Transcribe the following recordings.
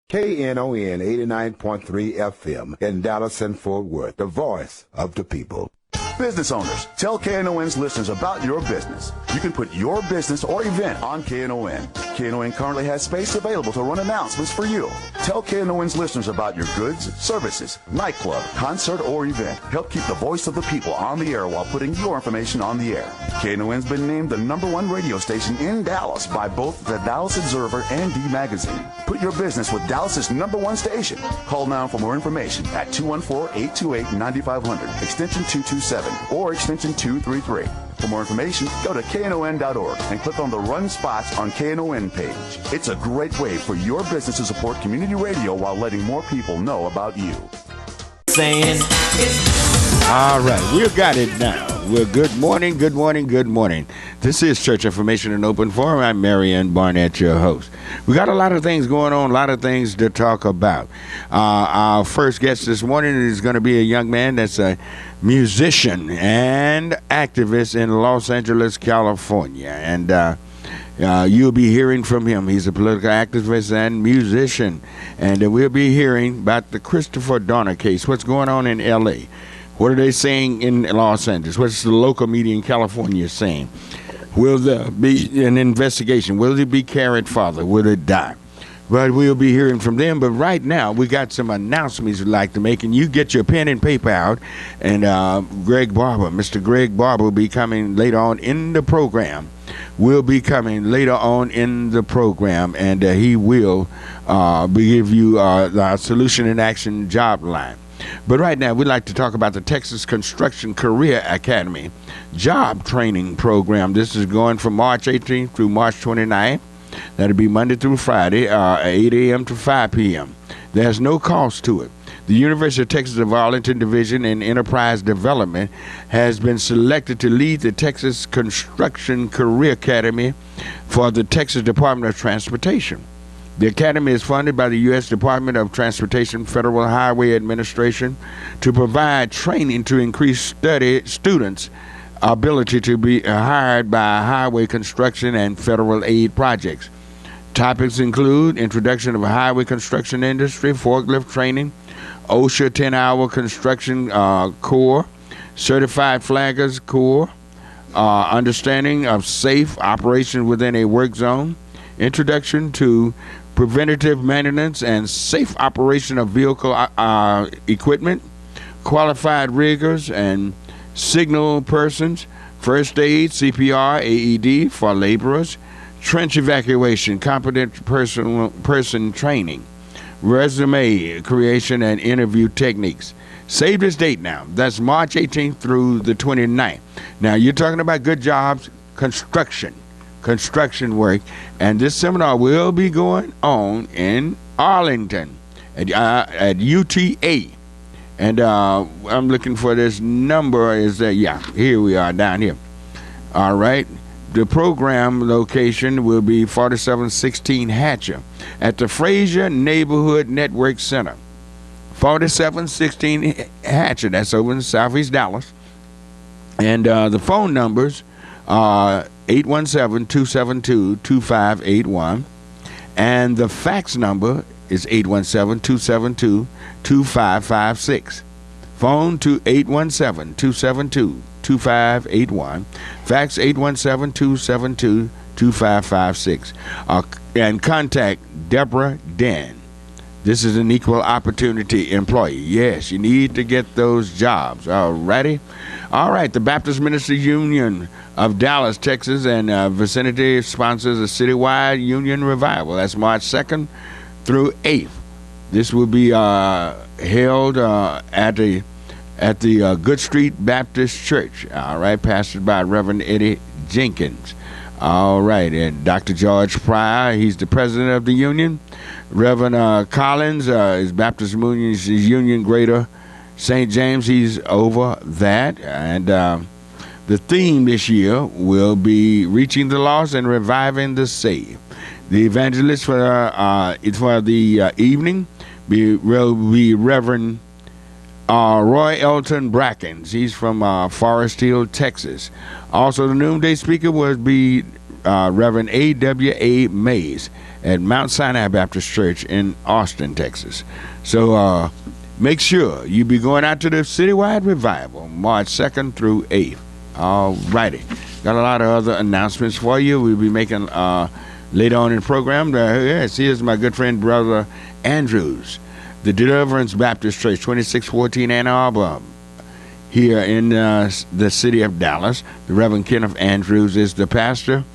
Knon 89.3 FM in Dallas and Fort Worth, the voice of the people. Business owners, tell KNON's listeners about your business. You can put your business or event on KNON. KNON currently has space available to run announcements for you. Tell KNON's listeners about your goods, services, nightclub, concert, or event. Help keep the voice of the people on the air while putting your information on the air. KNON's been named the #1 radio station in Dallas by both the Dallas Observer and D Magazine. Put your business with Dallas's #1 station. Call now for more information at 214-828-9500, extension 227, or extension 233. For more information, go to knon.org and click on the Run Spots on KNON page. It's a great way for your business to support community radio while letting more people know about you. All right, we've got it now. Well, good morning, good morning, good morning. This is Church Information and Open Forum. I'm Marion Barnett, your host. We got a lot of things going on, a lot of things to talk about. Our first guest this morning is going to be a young man that's a musician and activist in Los Angeles, California. And you'll be hearing from him. He's a political activist and musician. And we'll be hearing about the Christopher Dorner case, what's going on in L.A., what are they saying in Los Angeles? What's the local media in California saying? Will there be an investigation? Will it be carried farther? Will it die? But we'll be hearing from them. But right now, we got some announcements we'd like to make. And you get your pen and paper out. And Mr. Greg Barber will be coming later on in the program. Will be coming later on in the program. And he will give you the Solution in Action job line. But right now, we'd like to talk about the Texas Construction Career Academy job training program. This is going from March 18th through March 29th. That'll be Monday through Friday, 8 a.m. to 5 p.m. There's no cost to it. The University of Texas of Arlington Division in Enterprise Development has been selected to lead the Texas Construction Career Academy for the Texas Department of Transportation. The academy is funded by the U.S. Department of Transportation Federal Highway Administration to provide training to increase students' ability to be hired by highway construction and federal aid projects. Topics include introduction of a highway construction industry, forklift training, OSHA 10-hour construction core, certified flaggers core, understanding of safe operation within a work zone, introduction to preventative maintenance and safe operation of vehicle equipment, qualified riggers and signal persons, first aid, CPR, AED for laborers, trench evacuation, competent person training, resume creation and interview techniques. Save this date now. That's March 18th through the 29th. Now, you're talking about good jobs, construction work, and this seminar will be going on in Arlington at UTA. And I'm looking for this number. Here we are down here. All right. The program location will be 4716 Hatcher at the Fraser Neighborhood Network Center. 4716 Hatcher, that's over in Southeast Dallas. And the phone numbers are 817-272-2581, and the fax number is 817-272-2556. Phone to 817-272-2581, fax 817-272-2556, and contact Deborah Den. This is an equal opportunity employee. Yes, you need to get those jobs. All righty. All right, the Baptist Ministers Union of Dallas, Texas, and vicinity sponsors a citywide union revival. That's March 2nd through 8th. This will be held at the Good Street Baptist Church. All right, pastored by Reverend Eddie Jenkins. All right, and Dr. George Pryor, he's the president of the union. Reverend Collins is Baptist Union Greater St. James. He's over that. And the theme this year will be reaching the lost and reviving the saved. The evangelist for the evening will be Reverend Roy Elton Brackens. He's from Forest Hill, Texas. Also, the noonday speaker will be Reverend A.W.A. Mays at Mount Sinai Baptist Church in Austin, Texas. So make sure you be going out to the citywide revival March 2nd through 8th. All righty. Got a lot of other announcements for you. We'll be making later on in the program. Here's my good friend, Brother Andrews, the Deliverance Baptist Church, 2614 Ann Arbor, here in the city of Dallas. The Reverend Kenneth Andrews is the pastor.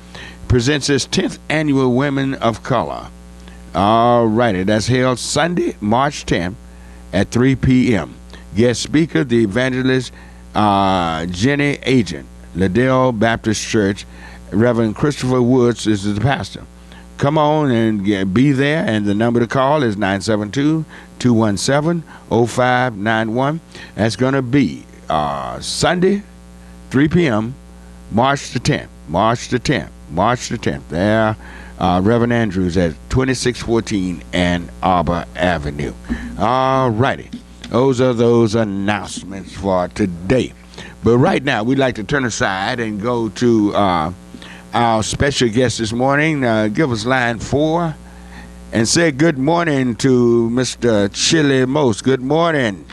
Presents his 10th annual Women of Color. All righty. That's held Sunday, March 10th at 3 p.m. Guest speaker, the evangelist Jenny Agent, Liddell Baptist Church. Reverend Christopher Woods is the pastor. Come on and be there, and the number to call is 972-217-0591. That's going to be Sunday, 3 p.m., March the 10th. There, Reverend Andrews at 2614 Ann Arbor Avenue. All righty. Those are those announcements for today. But right now, we'd like to turn aside and go to our special guest this morning. Give us line 4 and say good morning to Mr. Chili Most. Good morning.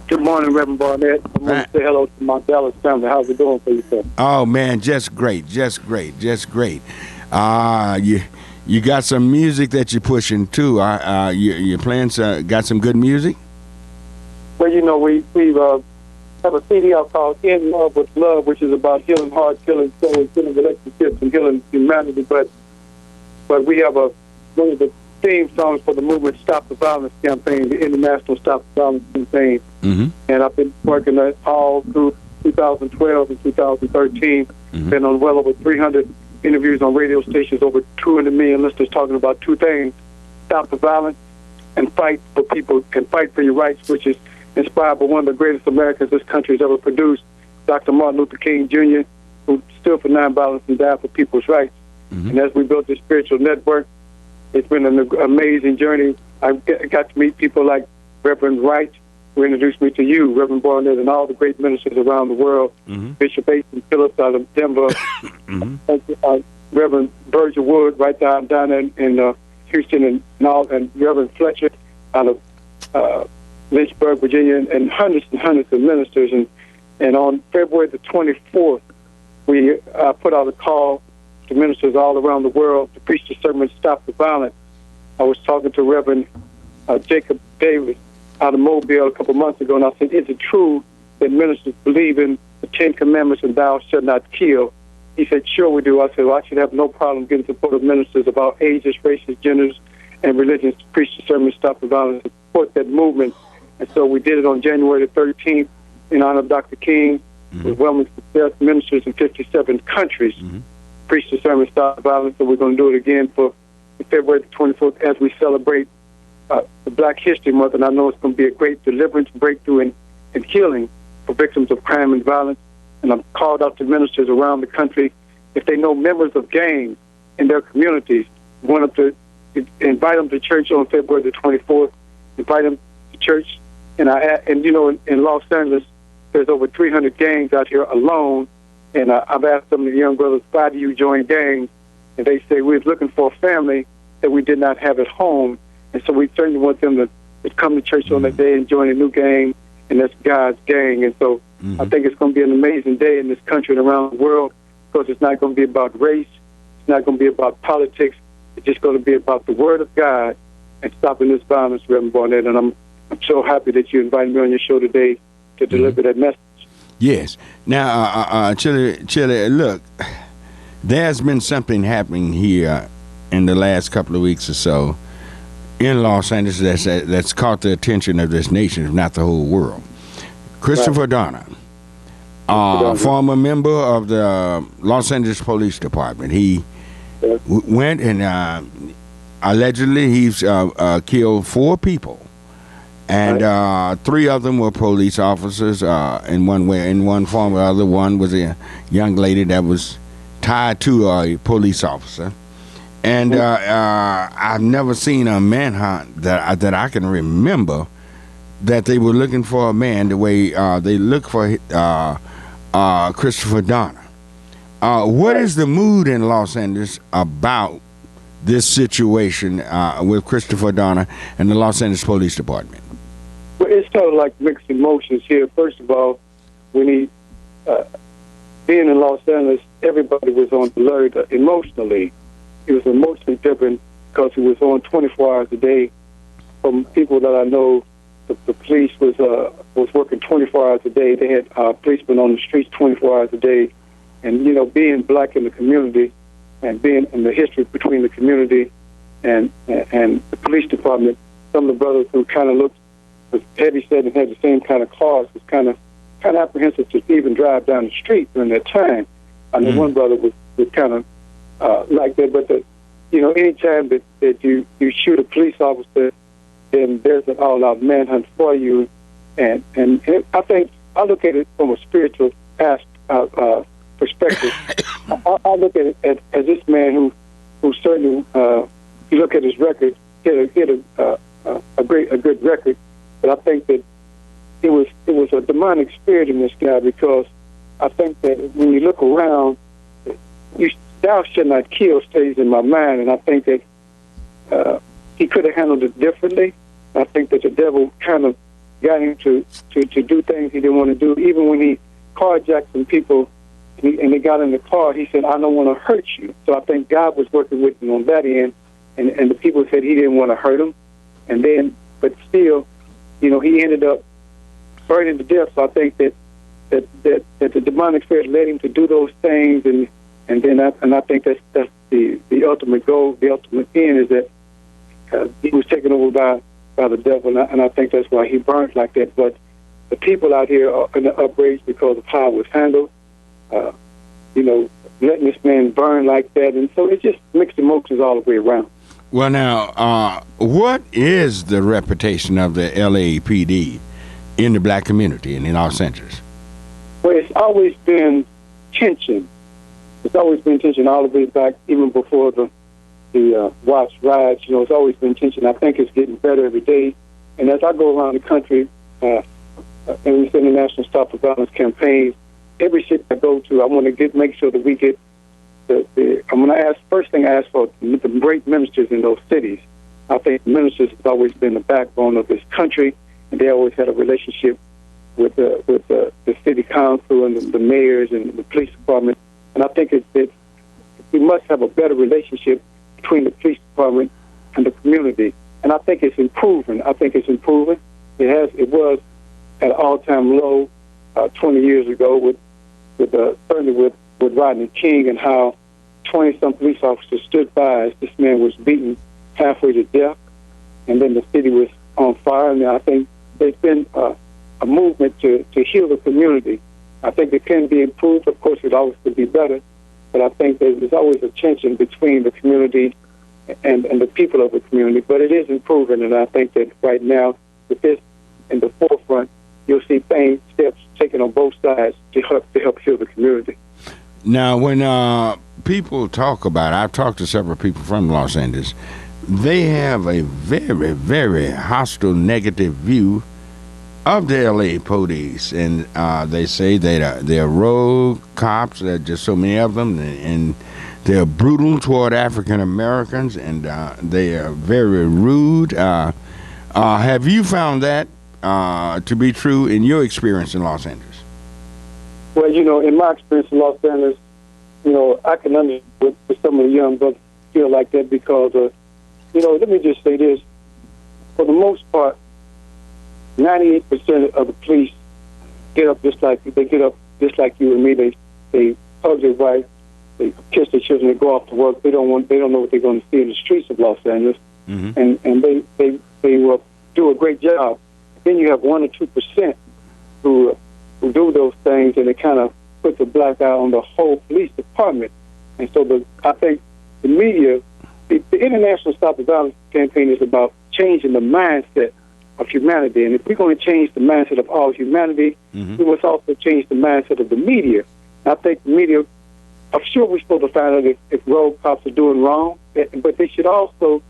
Good morning, Reverend Barnett. I want to say hello to my Dallas family. How's it going for you, sir? Oh, man, just great. You got some music that you're pushing, too. You're playing, got some good music? Well, you know, we have a CD out called In Love with Love, which is about healing hearts, healing souls, healing relationships, and healing humanity. But we have one of the theme songs for the movement Stop the Violence campaign, the International Stop the Violence campaign. Mm-hmm. And I've been working all through 2012 and 2013. Mm-hmm. Been on well over 300 interviews on radio stations, over 200 million listeners talking about two things: stop the violence and fight for people, and fight for your rights, which is inspired by one of the greatest Americans this country has ever produced, Dr. Martin Luther King Jr., who stood for nonviolence and died for people's rights. Mm-hmm. And as we built this spiritual network, it's been an amazing journey. I got to meet people like Reverend Wright, who introduced me to you, Reverend Barnett, and all the great ministers around the world. Mm-hmm. Bishop Aiton Phillips out of Denver, mm-hmm. Reverend Virgil Wood right down in Houston, and Reverend Fletcher out of Lynchburg, Virginia, and hundreds of ministers. And on February the 24th, we put out a call to ministers all around the world to preach the sermon, Stop the Violence. I was talking to Reverend Jacob Davis out of Mobile a couple months ago, and I said, is it true that ministers believe in the 10 Commandments and thou shalt not kill? He said, sure we do. I said, well, I should have no problem getting support of ministers about ages, races, genders, and religions to preach the sermon, Stop the Violence, and support that movement. And so we did it on January the 13th in honor of Dr. King, mm-hmm. with wellness success ministers in 57 countries. Mm-hmm. Preach the sermon, Stop the Violence, and we're going to do it again for February the 24th as we celebrate the Black History Month. And I know it's going to be a great deliverance, breakthrough, and healing for victims of crime and violence. And I'm called out to ministers around the country. If they know members of gangs in their communities, we want them to invite them to church on February the 24th, invite them to church. And you know, in Los Angeles, there's over 300 gangs out here alone. And I've asked some of the young brothers, why do you join gangs? And they say, we're looking for a family that we did not have at home. And so we certainly want them to come to church on that day and join a new gang, and that's God's gang. And so I think it's going to be an amazing day in this country and around the world, because it's not going to be about race. It's not going to be about politics. It's just going to be about the Word of God and stopping this violence, Reverend Barnett. And I'm so happy that you invited me on your show today to deliver that message. Yes. Now, Chili, look, there's been something happening here in the last couple of weeks or so in Los Angeles that's caught the attention of this nation, if not the whole world. Christopher Donner, former member of the Los Angeles Police Department. He went and allegedly he's killed 4 people. And 3 of them were police officers in one form or other. One was a young lady that was tied to a police officer. And I've never seen a manhunt that I can remember that they were looking for a man the way they look for Christopher Donner. What is the mood in Los Angeles about this situation with Christopher Donner and the Los Angeles Police Department? Well, it's kind of like mixed emotions here. First of all, when he being in Los Angeles, everybody was on alert emotionally. He was emotionally driven because he was on 24 hours a day. From people that I know, the police was working 24 hours a day. They had policemen on the streets 24 hours a day. And, you know, being black in the community and being in the history between the community and the police department, some of the brothers who kind of looked, was heavy set and had the same kind of cars, was kind of apprehensive to even drive down the street during that time. I know one brother was kind of like that, but any time that you shoot a police officer, then there's an all-out manhunt for you. And I think I look at it from a spiritual perspective. I look at it as this man who certainly, you look at his record, hit a good record, but I think that it was a demonic spirit in this guy, because I think that when you look around, thou shalt not kill stays in my mind, and I think that he could have handled it differently. I think that the devil kind of got him to do things he didn't want to do. Even when he carjacked some people and they got in the car, he said, "I don't want to hurt you." So I think God was working with him on that end, and the people said he didn't want to hurt them. And then, but still, he ended up burning to death. So I think that the demonic spirit led him to do those things, and I think that's the ultimate goal, the ultimate end, is that he was taken over by the devil, and I think that's why he burned like that. But the people out here are in the outrage because of how it was handled, letting this man burn like that, and so it's just mixed emotions all the way around. Well, now, what is the reputation of the LAPD in the black community and in Los Angeles? Well, it's always been tension. It's always been tension all the way back, even before the Watch riots. It's always been tension. I think it's getting better every day. And as I go around the country, and we send the National Stop for Violence campaign, every city I go to, I want to make sure that we get I'm going to ask, first thing I ask for, the great ministers in those cities. I think ministers have always been the backbone of this country, and they always had a relationship with the city council and the mayors and the police department. And I think that we must have a better relationship between the police department and the community. And I think it's improving. It was at an all-time low 20 years ago certainly with Rodney King, and how 20-some police officers stood by as this man was beaten halfway to death, and then the city was on fire. And I think there's been a movement to heal the community. I think it can be improved. Of course, it always could be better, but I think there's always a tension between the community and the people of the community. But it is improving, and I think that right now, with this in the forefront, you'll see steps taken on both sides to help heal the community. Now, when people talk about it, I've talked to several people from Los Angeles, they have a very, very hostile, negative view of the LA police, and they say that they're rogue cops. There are just so many of them, and they're brutal toward African Americans, and they are very rude. Have you found that to be true in your experience in Los Angeles? Well, in my experience in Los Angeles, I can understand with some of the young brothers feel like that, because, let me just say this. For the most part, 98% of the police get up just like you and me. They hug their wife, they kiss their children, they go off to work. They don't know what they're going to see in the streets of Los Angeles, and they will do a great job. Then you have 1 or 2% who do those things, and it kind of puts a black eye on the whole police department. And so I think the media, the International Stop the Violence campaign, is about changing the mindset of humanity. And if we're going to change the mindset of all humanity, we must also change the mindset of the media. I think the media, I'm sure we're supposed to find out if rogue cops are doing wrong, but they should also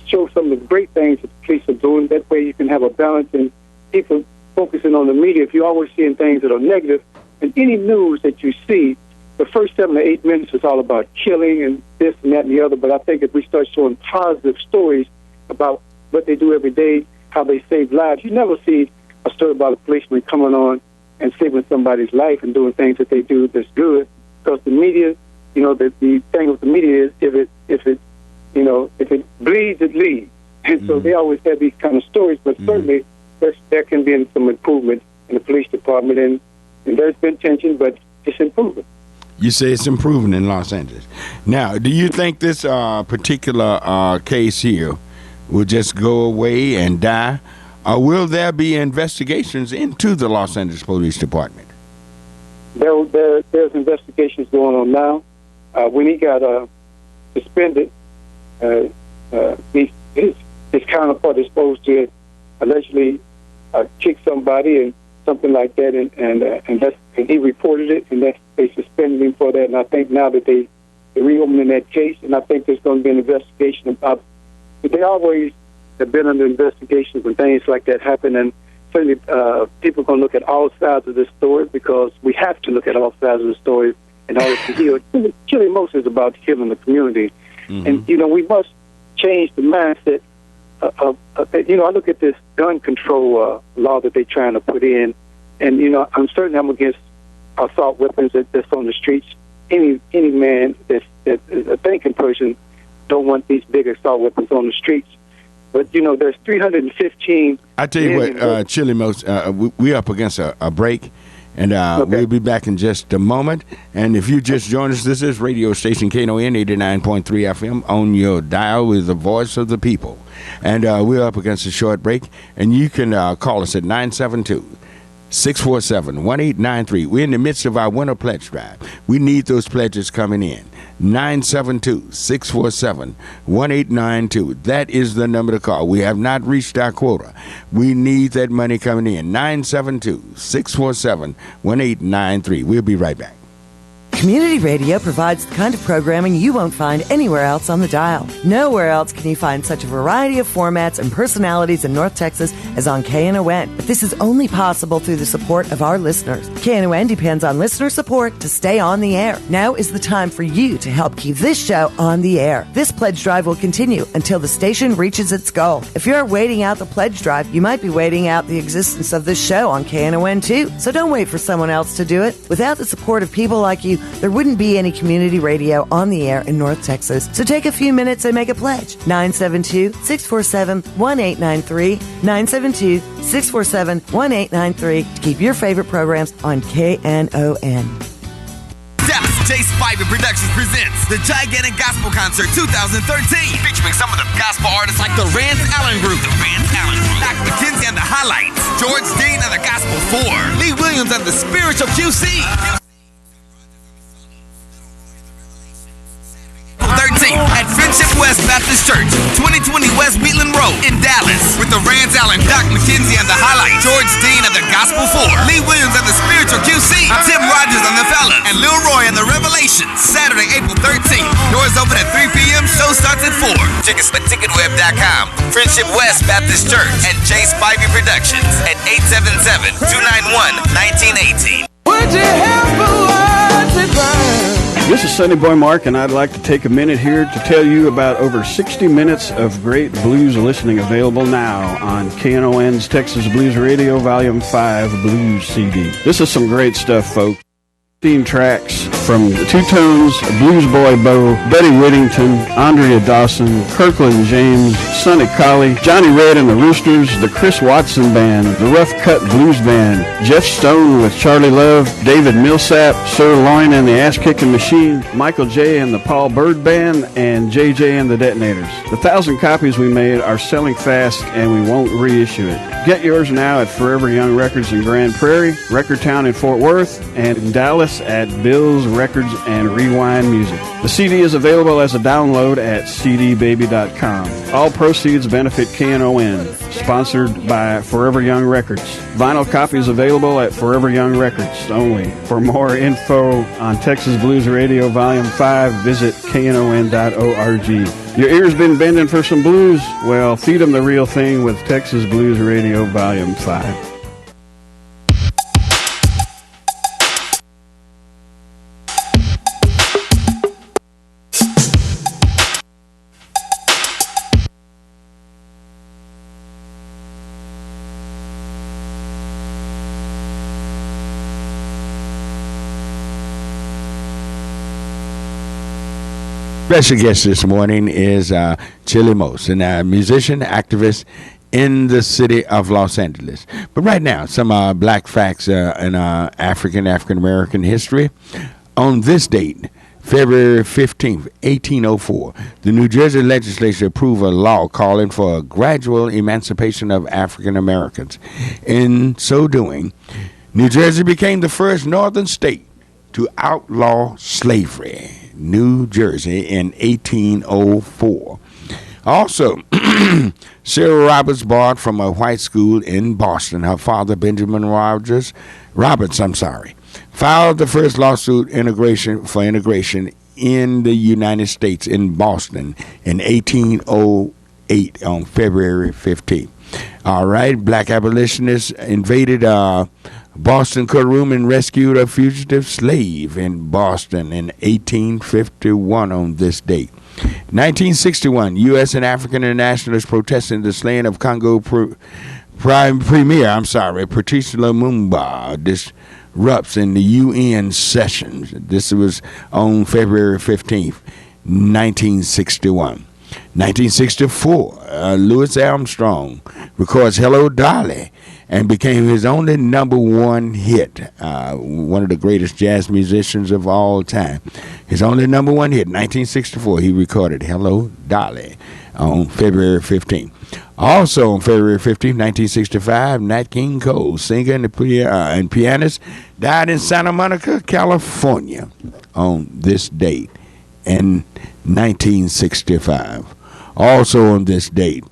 show some of the great things that the police are doing. That way you can have a balance, and people focusing on the media. If you're always seeing things that are negative, and any news that you see, the first 7 to 8 minutes is all about killing and this and that and the other. But I think if we start showing positive stories about what they do every day, how they save lives, you never see a story about a policeman coming on and saving somebody's life and doing things that they do that's good. Because the media, the thing with the media is if it bleeds, it leads. And so they always have these kind of stories. But certainly there can be some improvement in the police department, and there's been tension, but it's improving. You say it's improving in Los Angeles. Now, do you think this particular case here will just go away and die, or will there be investigations into the Los Angeles Police Department? There's investigations going on now. When he got suspended, his counterpart is supposed to allegedly kick somebody and something like that, and he reported it, and they suspended him for that. And I think now that they're reopening that case, and I think there's going to be an investigation about. But they always have been under investigation when things like that happen, and certainly people are going to look at all sides of this story, because we have to look at all sides of the story in order to heal. Killing most is about healing the community, and we must change the mindset. I look at this gun control law that they're trying to put in, and I'm certain I'm against assault weapons that's on the streets. Any man that's a thinking person don't want these big assault weapons on the streets. But there's 315. I tell you what, Chili Most, we're up against a break, and we'll be back in just a moment. And if you just joined us, this is radio station Knon 89.3 FM on your dial with the voice of the people. And we're up against a short break, and you can call us at 972-647-1893. We're in the midst of our winter pledge drive. We need those pledges coming in. 972-647-1892. That is the number to call. We have not reached our quota. We need that money coming in. 972-647-1893. We'll be right back. Community radio provides the kind of programming you won't find anywhere else on the dial. Nowhere else can you find such a variety of formats and personalities in North Texas as on KNON. But this is only possible through the support of our listeners. KNON depends on listener support to stay on the air. Now is the time for you to help keep this show on the air. This pledge drive will continue until the station reaches its goal. If you're waiting out the pledge drive, you might be waiting out the existence of this show on KNON too. So don't wait for someone else to do it. Without the support of people like you, there wouldn't be any community radio on the air in North Texas. So take a few minutes and make a pledge. 972-647-1893. 972-647-1893 to keep your favorite programs on KNON. Dallas J. Spivey Productions presents the Gigantic Gospel Concert 2013, featuring some of the gospel artists like the Rance Allen Group, Doc McKenzie and the Highlights, George Dean and the Gospel 4, Lee Williams and the Spiritual QC. 13 at Friendship West Baptist Church, 2020 West Wheatland Road in Dallas, with the Rance Allen, Doc McKenzie and the Highlights, George Dean and the Gospel 4, Lee Williams and the Spiritual QC, Tim Rogers and the Fellas, and Lil Roy and the Revelations. Saturday, April 13th. Doors open at 3 p.m. Show starts at 4. Tickets at ticketweb.com. Friendship West Baptist Church and J. Spivey Productions at 877-291-1918. Would you help a word to burn? This is Sonny Boy Mark, and I'd like to take a minute here to tell you about over 60 minutes of great blues listening available now on KNON's Texas Blues Radio Volume 5 Blues CD. This is some great stuff, folks. 15 tracks from the Two Tones, Blues Boy Bo, Betty Whittington, Andrea Dawson, Kirkland James, Sonny Colley, Johnny Red and the Roosters, the Chris Watson Band, the Rough Cut Blues Band, Jeff Stone with Charlie Love, David Millsap, Sir Loin and the Ass Kicking Machine, Michael J. and the Paul Bird Band, and JJ and the Detonators. The 1,000 copies we made are selling fast, and we won't reissue it. Get yours now at Forever Young Records in Grand Prairie, Record Town in Fort Worth, and in Dallas at Bill's Records and Rewind Music. The CD is available as a download at cdbaby.com. All proceeds benefit KNON, sponsored by Forever Young Records. Vinyl copies available at Forever Young Records only. For more info on Texas Blues Radio Volume 5, visit knon.org. Your ears been bending for some blues? Well, feed them the real thing with Texas Blues Radio Volume 5. Special guest this morning is Chili Mose, a musician, activist in the city of Los Angeles. But right now, some black facts in African American history. On this date, February 15th, 1804, the New Jersey legislature approved a law calling for a gradual emancipation of African Americans. In so doing, New Jersey became the first northern state to outlaw slavery. New Jersey in 1804. Also, Sarah Roberts barred from a white school in Boston. Her father, Benjamin Roberts, filed the first lawsuit for integration in the United States in Boston in 1808 on February 15th. All right, black abolitionists invaded Boston courtroom and rescued a fugitive slave in Boston in 1851 on this date. 1961, U.S. and African nationalists protesting the slaying of Congo Premier Patrice Lumumba disrupts in the UN sessions. This was on February 15th, 1961. 1964, Louis Armstrong records Hello Dolly and became his only number one hit. One of the greatest jazz musicians of all time. His only number one hit, 1964, he recorded Hello Dolly on February 15th. Also on February 15th, 1965, Nat King Cole, singer and pianist, died in Santa Monica, California on this date in 1965. Also on this date,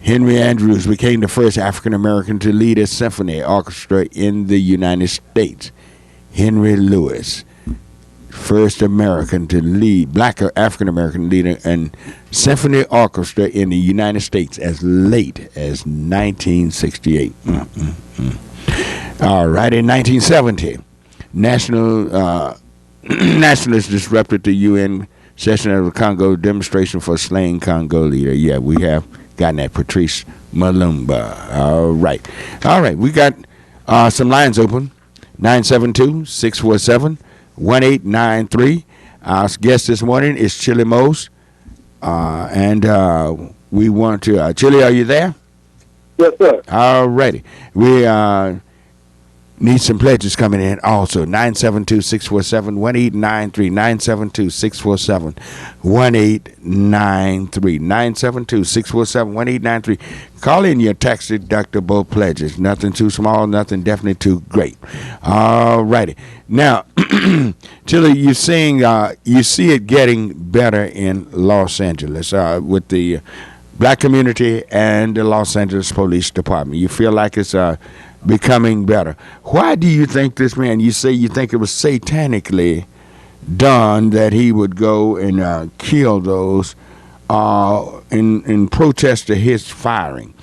Henry Andrews became the first African American to lead a symphony orchestra in the United States. Henry Lewis, first American to lead, black African American leader and symphony orchestra in the United States as late as 1968. All right, in 1970, nationalists disrupted the UN session of the Congo demonstration for slain Congo leader. Yeah, we have gotten that, Patrice Lumumba. All right, we got some lines open. 972-647-1893. Our guest this morning is Chili Mose, and we want to Chili, are you there? Yes, sir. All righty, we need some pledges coming in also. 972-647-1893. 972-647-1893. 972-647-1893. Call in your tax deductible pledges. Nothing too small, nothing definitely too great. All righty. Now, Chili, you're saying you see it getting better in Los Angeles with the black community and the Los Angeles Police Department. You feel like it's becoming better. Why do you think this man, you say you think it was satanically done that he would go and kill those in protest to his firing?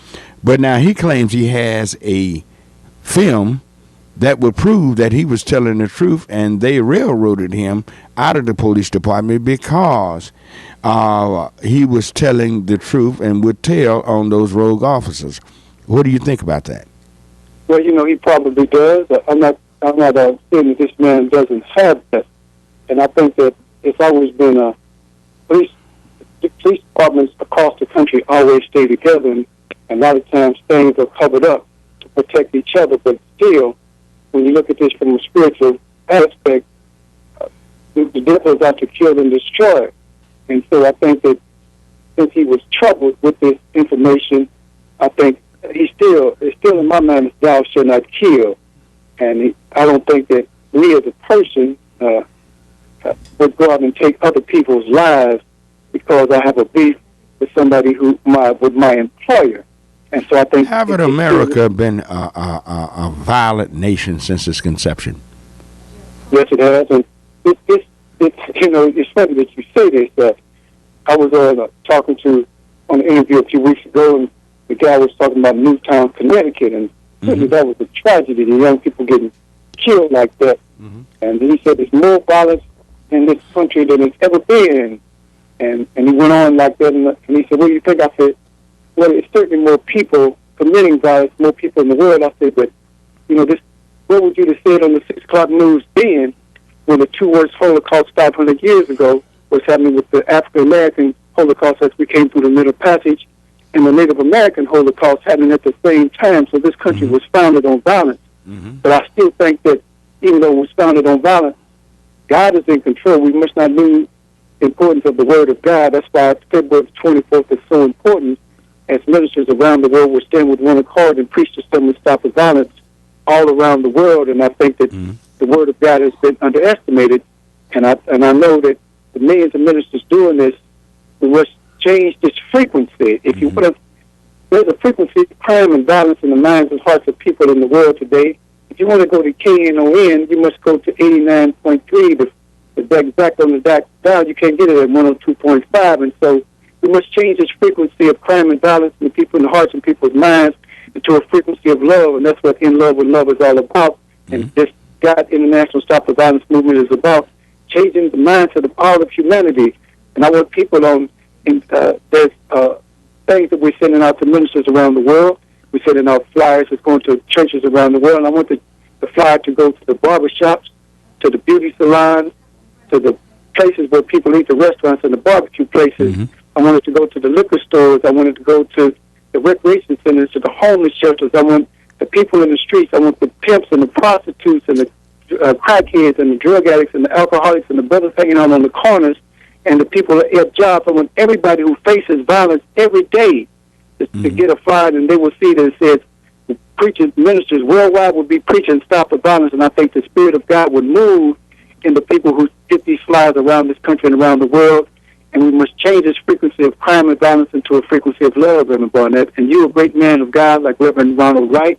But now he claims he has a film that would prove that he was telling the truth, and they railroaded him out of the police department because he was telling the truth and would tell on those rogue officers. What do you think about that? Well, he probably does. I'm not saying that this man doesn't have that. And I think that it's always been police departments across the country always stay together, and a lot of times things are covered up to protect each other. But still, when you look at this from a spiritual aspect, the devil is out to kill and destroy. And so I think that since he was troubled with this information, I think it's still in my mind, thou shalt not kill. And I don't think that me as a person would go out and take other people's lives because I have a beef with somebody with my employer. And so I think... Haven't America been a violent nation since its conception? Yes, it has. And it's funny that you say this. I was talking to on an interview a few weeks ago, and the guy was talking about Newtown, Connecticut, and really that was a tragedy, the young people getting killed like that. And he said there's more violence in this country than it's ever been. And he went on like that, and he said, what do you think? I said, well, it's certainly more people committing violence, more people in the world. I said, but, what would you have said on the 6 o'clock news then when the two worst Holocaust 500 years ago was happening with the African American Holocaust as we came through the Middle Passage, and the Native American Holocaust happening at the same time. So this country was founded on violence. But I still think that even though it was founded on violence, God is in control. We must not lose the importance of the Word of God. That's why February 24th is so important. As ministers around the world will stand with one accord and preach the sermon, stop the violence all around the world. And I think that the Word of God has been underestimated. And I know that the millions of ministers doing this, we must change this frequency. If you want to, there's a frequency of crime and violence in the minds and hearts of people in the world today. If you want to go to KNON, you must go to 89.3. If that's back on the dial, you can't get it at 102.5. And so we must change this frequency of crime and violence in people in the hearts and people's minds into a frequency of love. And that's what In Love with Love is all about. And this God International Stop the Violence movement is about changing the mindset of all of humanity. And I want people on, there's things that we're sending out to ministers around the world. We're sending out flyers that's going to churches around the world. And I want the flyer to go to the barbershops, to the beauty salons, to the places where people eat, the restaurants and the barbecue places. I want it to go to the liquor stores. I want it to go to the recreation centers, to the homeless shelters. I want the people in the streets. I want the pimps and the prostitutes and the crackheads and the drug addicts and the alcoholics and the brothers hanging out on the corners and the people at jobs. I want everybody who faces violence every day to get a flyer, and they will see that it says preachers, ministers worldwide will be preaching stop the violence. And I think the Spirit of God would move in the people who get these flyers around this country and around the world. And we must change this frequency of crime and violence into a frequency of love, Reverend Barnett. And you're a great man of God like Reverend Ronald Wright,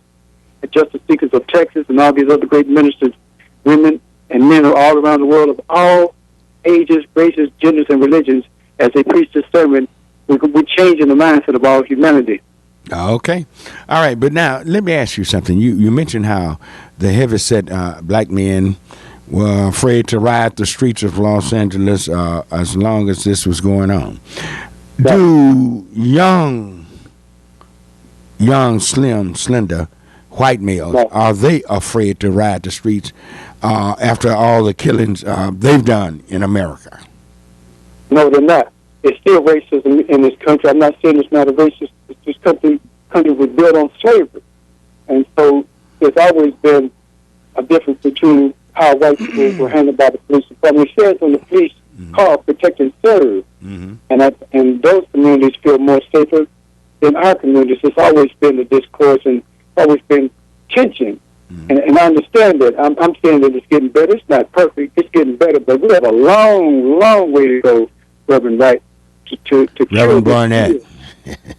the Justice Seekers of Texas, and all these other great ministers, women and men are all around the world of all ages, races, genders, and religions. As they preach this sermon, we're changing the mindset of all humanity. Okay. All right. But now, let me ask you something. You mentioned how the heavyset black men were afraid to ride the streets of Los Angeles as long as this was going on. Do young, slim, slender white males, are they afraid to ride the streets after all the killings they've done in America? No, they're not. There's still racism in this country. I'm not saying it's not a racist. This country was built on slavery. And so there's always been a difference between how white people were handled by the police department. It says on the police car, protect and serve. And those communities feel more safer than our communities. It's always been the discourse and always been tension. And I understand that. I'm saying that it's getting better. It's not perfect. It's getting better. But we have a long, long way to go, Reverend Wright, to Reverend Barnett.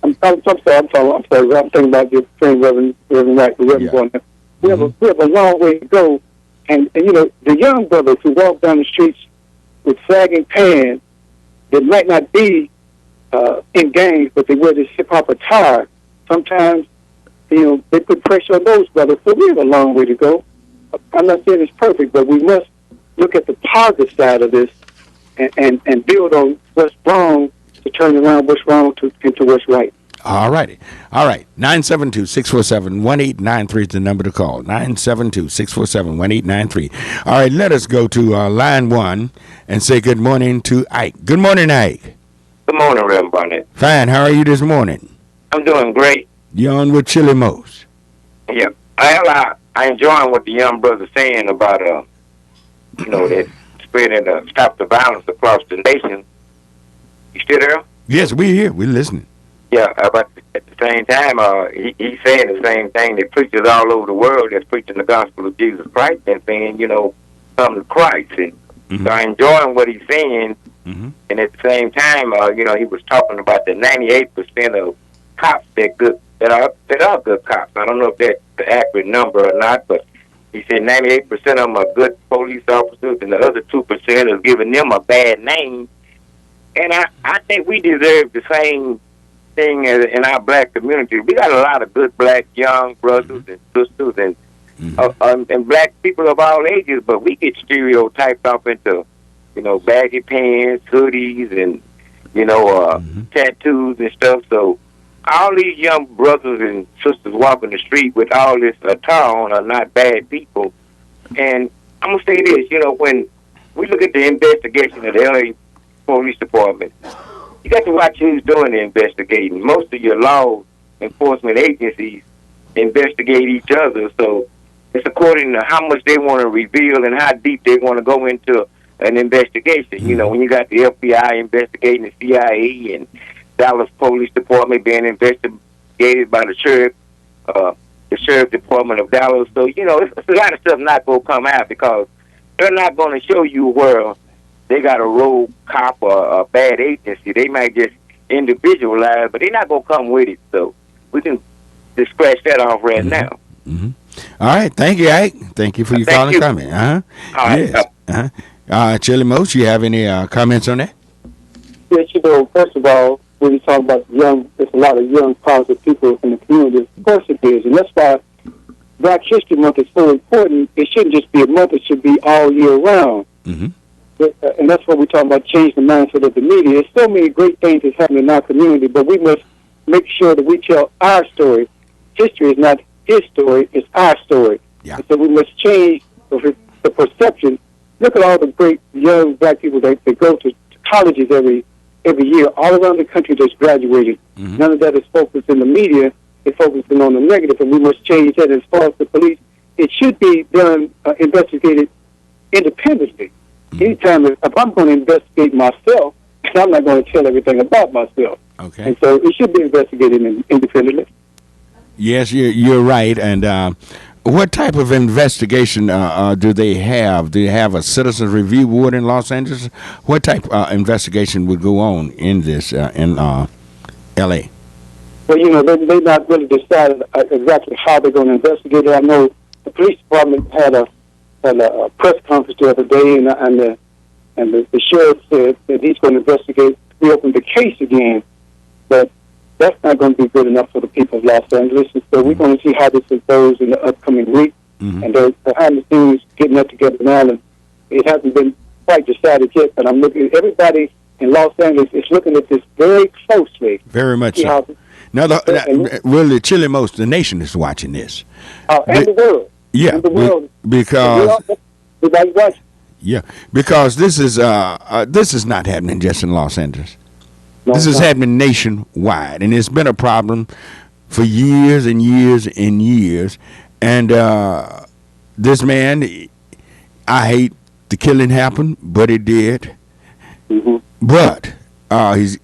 I'm sorry. I'm thinking about your friend, Reverend Wright, Reverend Barnett. We have a long way to go. And you know, the young brothers who walk down the streets with sagging pants that might not be in gangs, but they wear this hip-hop attire, sometimes, you know, they put pressure on those brothers. So we have a long way to go. I'm not saying it's perfect, but we must look at the positive side of this and build on what's wrong to turn around what's wrong into what's right. All righty. All right. 972-647-1893 is the number to call. 972-647-1893. All right, let us go to line one and say good morning to Ike. Good morning, Ike. Good morning, Reverend Barnett. Fine. How are you this morning? I'm doing great. You on with Chili Mose? Yeah. I enjoying what the young brother's saying about, you know, that spreading stop the violence across the nation. You still there? Yes, we're here. We're listening. Yeah, but at the same time, he's saying the same thing that preachers all over the world that's preaching the gospel of Jesus Christ and saying, you know, come to Christ. And so I'm enjoying what he's saying. And at the same time, you know, he was talking about the 98% of cops that are good cops. I don't know if that's the accurate number or not, but he said 98% of them are good police officers, and the other 2% are giving them a bad name. And I think we deserve the same thing in our black community. We got a lot of good black young brothers and sisters and black people of all ages, but we get stereotyped off into, you know, baggy pants, hoodies, and, you know, tattoos and stuff. So all these young brothers and sisters walking the street with all this attire on are not bad people. And I'm going to say this, you know, when we look at the investigation of the LA Police Department, you got to watch who's doing the investigating. Most of your law enforcement agencies investigate each other, so it's according to how much they want to reveal and how deep they want to go into an investigation. You know, when you got the FBI investigating the CIA and Dallas Police Department being investigated by the sheriff department of Dallas. So, you know, it's a lot of stuff not going to come out because they're not going to show you where they got a rogue cop or a bad agency. They might just individualize, but they're not going to come with it. So we can just scratch that off right now. Mm-hmm. All right. Thank you, Ike. Thank you for your call and comment. All right. Yes. Chili Most, you have any comments on that? Yes, you know, first of all, when you talk about there's a lot of young, positive people in the community. Of course it is, and that's why Black History Month is so important. It shouldn't just be a month; it should be all year round. Mm-hmm. And that's what we're talking about, change the mindset of the media. There's so many great things that's happening in our community, but we must make sure that we tell our story. History is not his story; it's our story. Yeah. And so we must change the perception. Look at all the great young Black people that go to colleges every year, all around the country that's graduating. Mm-hmm. None of that is focused in the media. It's focusing on the negative, and we must change that. As far as the police, it should be done, investigated independently. Mm-hmm. Anytime, if I'm going to investigate myself, I'm not going to tell everything about myself. Okay. And so it should be investigated independently. Yes, you're right. And what type of investigation do they have? Do they have a citizens review board in Los Angeles? What type of investigation would go on in this in L.A.? Well, you know, they've not really decided exactly how they're going to investigate it. I know the police department had a press conference the other day, and the sheriff said that he's going to investigate, reopen the case again, but that's not going to be good enough for the people of Los Angeles. And so we're going to see how this goes in the upcoming week. Mm-hmm. And they're behind the scenes getting that together now, and it hasn't been quite decided yet. But I'm looking. Everybody in Los Angeles is looking at this very closely. Very much so. Now, really, Chili Most, the nation is watching this. And the world. Yeah, and the world. Because everybody's watching. Yeah, because this is not happening just in Los Angeles. No, this is happening nationwide, and it's been a problem for years and years and years. And this man, I hate the killing happened, but it did. Mm-hmm. But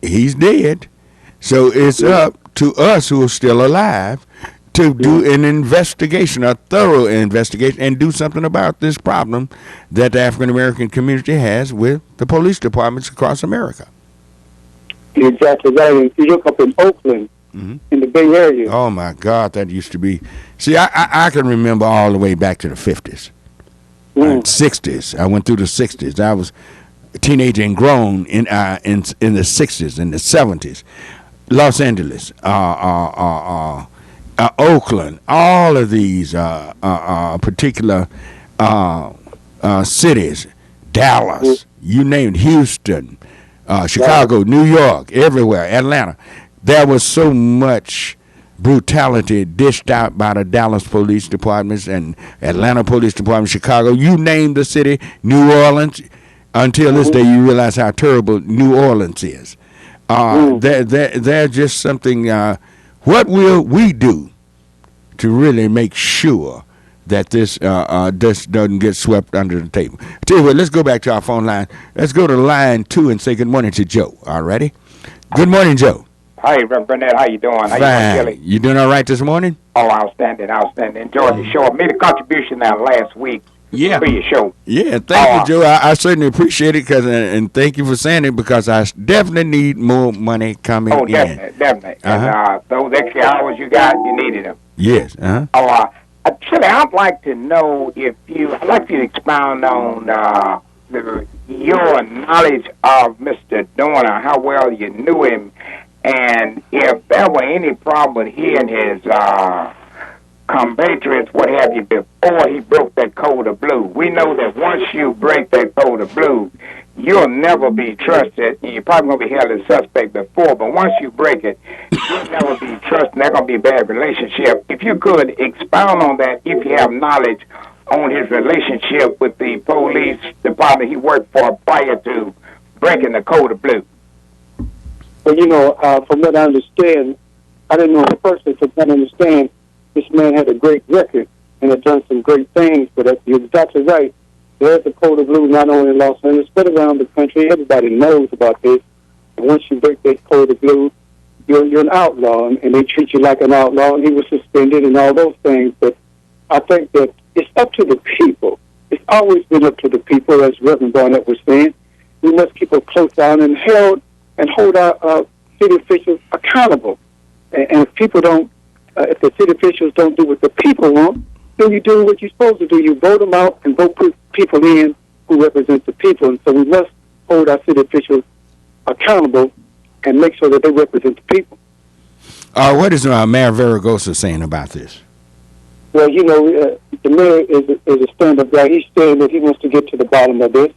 he's dead, so it's up to us who are still alive to do an investigation, a thorough investigation, and do something about this problem that the African American community has with the police departments across America. Exactly right. And if you look up in Oakland, Mm-hmm. in the Bay Area. Oh my God, that used to be. See, I can remember all the way back to the 50s, 60s. I went through the 60s. I was a teenager and grown in the 60s and the 70s. Los Angeles, Oakland, all of these particular cities, Dallas, you name it, Houston, Chicago, New York, everywhere, Atlanta. There was so much brutality dished out by the Dallas Police Departments and Atlanta Police Department, Chicago. You name the city, New Orleans. Until this day, you realize how terrible New Orleans is. They're just something. What will we do to really make sure that this doesn't get swept under the table? Tell you what, let's go back to our phone line. Let's go to line 2 and say good morning to Joe. All righty. Good morning, Joe. Hi, Reverend Barnett. How you doing? How Fine. you doing, Kelly? You doing all right this morning? Oh, outstanding. Enjoyed the show. I made a contribution now last week for your show. Yeah, thank you, Joe. I certainly appreciate it, and thank you for saying it, because I definitely need more money coming in. Oh, definitely. And those extra hours you got, you needed them. Yes. Actually, I'd like to know I'd like you to expound on your knowledge of Mr. Dorner, how well you knew him, and if there were any problem with he and his compatriots, what have you, before he broke that code of blue. We know that once you break that code of blue, you'll never be trusted, and you're probably going to be held as suspect before, but once you break it, you'll never be trusted, and that's going to be a bad relationship. If you could expound on that, if you have knowledge on his relationship with the police department he worked for prior to breaking the code of blue? Well, from what I understand, I didn't know him personally, but I understand this man had a great record and had done some great things. But you're exactly right. There's a code of blue not only in Los Angeles, but around the country. Everybody knows about this. And once you break that code of blue, you're an outlaw, and they treat you like an outlaw, and he was suspended and all those things. But I think that it's up to the people. It's always been up to the people, as Reverend Barnett was saying. We must keep a close eye and hold our city officials accountable. And if people don't, if the city officials don't do what the people want, then you do what you're supposed to do. You vote them out and vote people in who represent the people. And so we must hold our city officials accountable and make sure that they represent the people. What is Mayor Viragosa saying about this? Well, the mayor is a stand-up guy. He's saying that he wants to get to the bottom of this.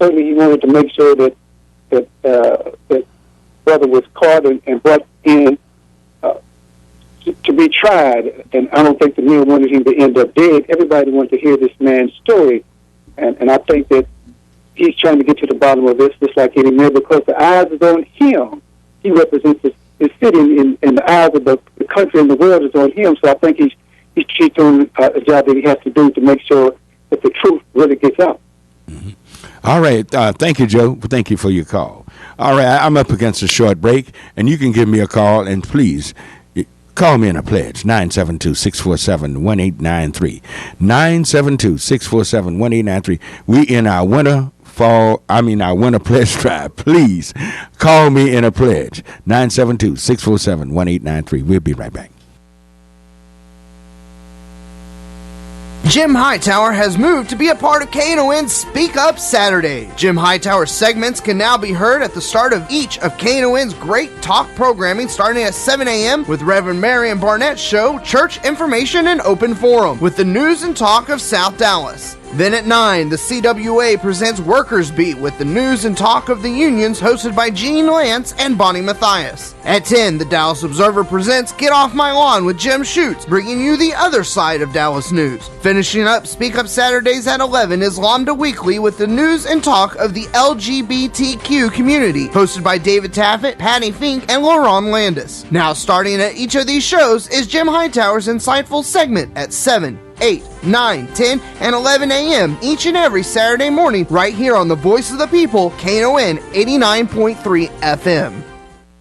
Certainly he wanted to make sure that brother was caught and brought in to be tried. And I don't think the mayor wanted him to end up dead. Everybody wanted to hear this man's story. And I think that he's trying to get to the bottom of this, just like any mayor, because the eyes is on him. He represents the city, and the eyes of the country and the world is on him. So I think he's doing a job that he has to do to make sure that the truth really gets out. Mm-hmm. All right. Thank you, Joe. Thank you for your call. All right. I'm up against a short break, and you can give me a call, and please call me in a pledge, 972-647-1893. 972-647-1893. We in our winter pledge drive. Please call me in a pledge, 972-647-1893. We'll be right back. Jim Hightower has moved to be a part of KNON's Speak Up Saturday. Jim Hightower's segments can now be heard at the start of each of KNON's great talk programming, starting at 7 a.m. with Reverend Marion Barnett's show, Church Information and Open Forum, with the news and talk of South Dallas. Then at 9, the CWA presents Workers Beat with the news and talk of the unions, hosted by Gene Lance and Bonnie Matthias. At 10, the Dallas Observer presents Get Off My Lawn with Jim Schutz, bringing you the other side of Dallas news. Finishing up Speak Up Saturdays at 11 is Lambda Weekly with the news and talk of the LGBTQ community, hosted by David Taffet, Patty Fink, and Laurent Landis. Now starting at each of these shows is Jim Hightower's insightful segment at 7, 8, 9, 10, and 11 a.m. each and every Saturday morning right here on the Voice of the People, Knon 89.3 FM.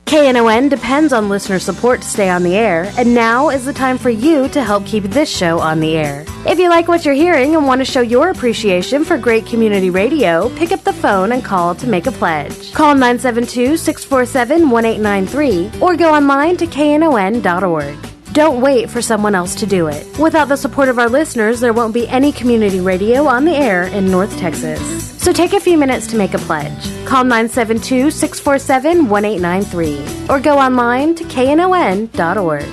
KNON depends on listener support to stay on the air, and now is the time for you to help keep this show on the air. If you like what you're hearing and want to show your appreciation for great community radio, pick up the phone and call to make a pledge. Call 972-647-1893 or go online to knon.org. Don't wait for someone else to do it. Without the support of our listeners, there won't be any community radio on the air in North Texas. So take a few minutes to make a pledge. Call 972-647-1893 or go online to knon.org.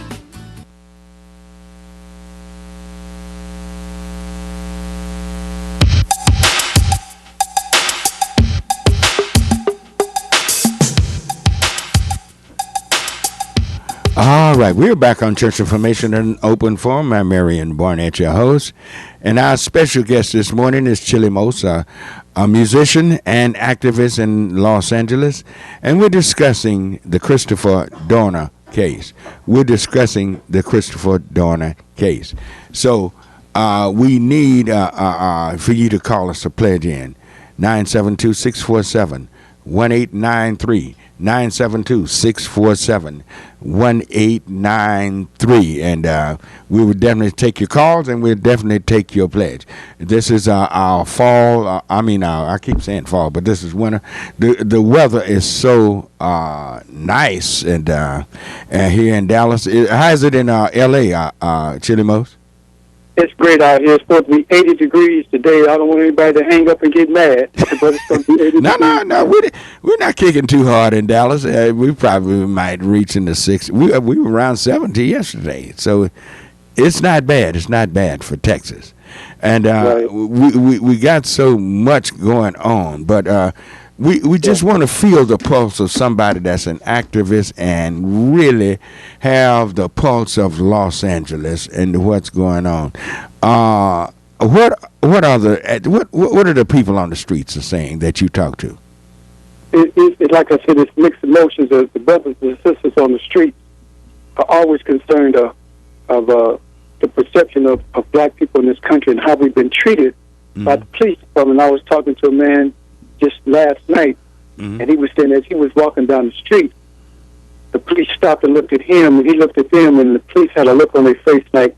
All right, we're back on Church Information and Open Forum. I'm Marion Barnett, your host, and our special guest this morning is Chili Mose, a musician and activist in Los Angeles, and we're discussing the Christopher Dorner case. So we need for you to call us a pledge in, 972-647-1893. 972-647-1893, and we would definitely take your calls, and we'll definitely take your pledge. This is our fall. I keep saying fall, but this is winter. The weather is so nice, and here in Dallas. How is it in L.A., Chili Mose? It's great out here. It's supposed to be 80 degrees today. I don't want anybody to hang up and get mad, but it's supposed to be 80 degrees. No. We're not kicking too hard in Dallas. We probably might reach in the 60s. We were around 70 yesterday, so it's not bad. It's not bad for Texas. And right. we got so much going on, but we just want to feel the pulse of somebody that's an activist and really have the pulse of Los Angeles and what's going on. what are the people on the streets are saying that you talk to? It like I said, it's mixed emotions. The brothers and sisters on the street are always concerned of the perception of black people in this country and how we've been treated by the police department. I was talking to a man just last night, and he was saying as he was walking down the street, the police stopped and looked at him, and he looked at them, and the police had a look on their face like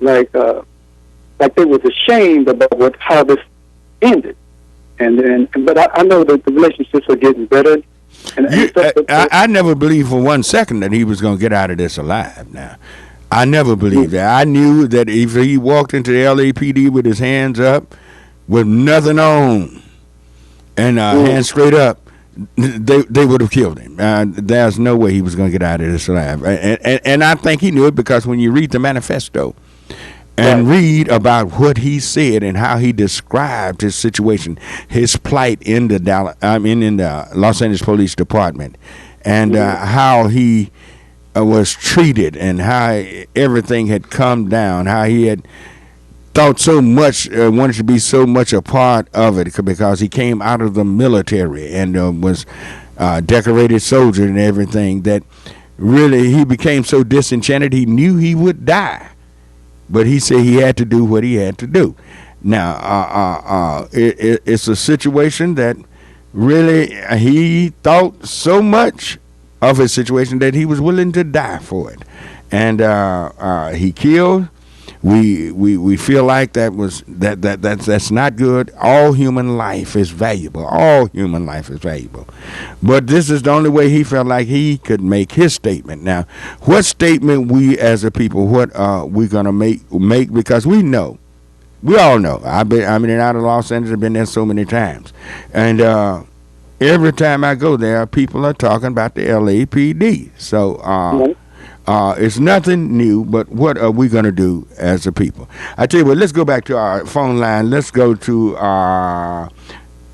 they was ashamed about how this ended. But I know that the relationships are getting better. I never believed for 1 second that he was going to get out of this alive. Now, I never believed that. I knew that if he walked into the LAPD with his hands up, with nothing on, and hands straight up, they would have killed him. There's no way he was going to get out of this alive. And I think he knew it, because when you read the manifesto and read about what he said and how he described his situation, his plight in the Los Angeles Police Department, and how he was treated, and how everything had come down, how he had thought so much, wanted to be so much a part of it, because he came out of the military and was decorated soldier and everything, that really he became so disenchanted he knew he would die. But he said he had to do what he had to do. Now, it's a situation that really he thought so much of his situation that he was willing to die for it. And he killed. We feel like that's not good. All human life is valuable. All human life is valuable. But this is the only way he felt like he could make his statement. Now, what statement we as a people, what are we gonna make? Because we all know. I've been out of Los Angeles. I've been there so many times, and every time I go there, people are talking about the LAPD. So. It's nothing new, but what are we going to do as a people? I tell you what, let's go back to our phone line. Let's go to,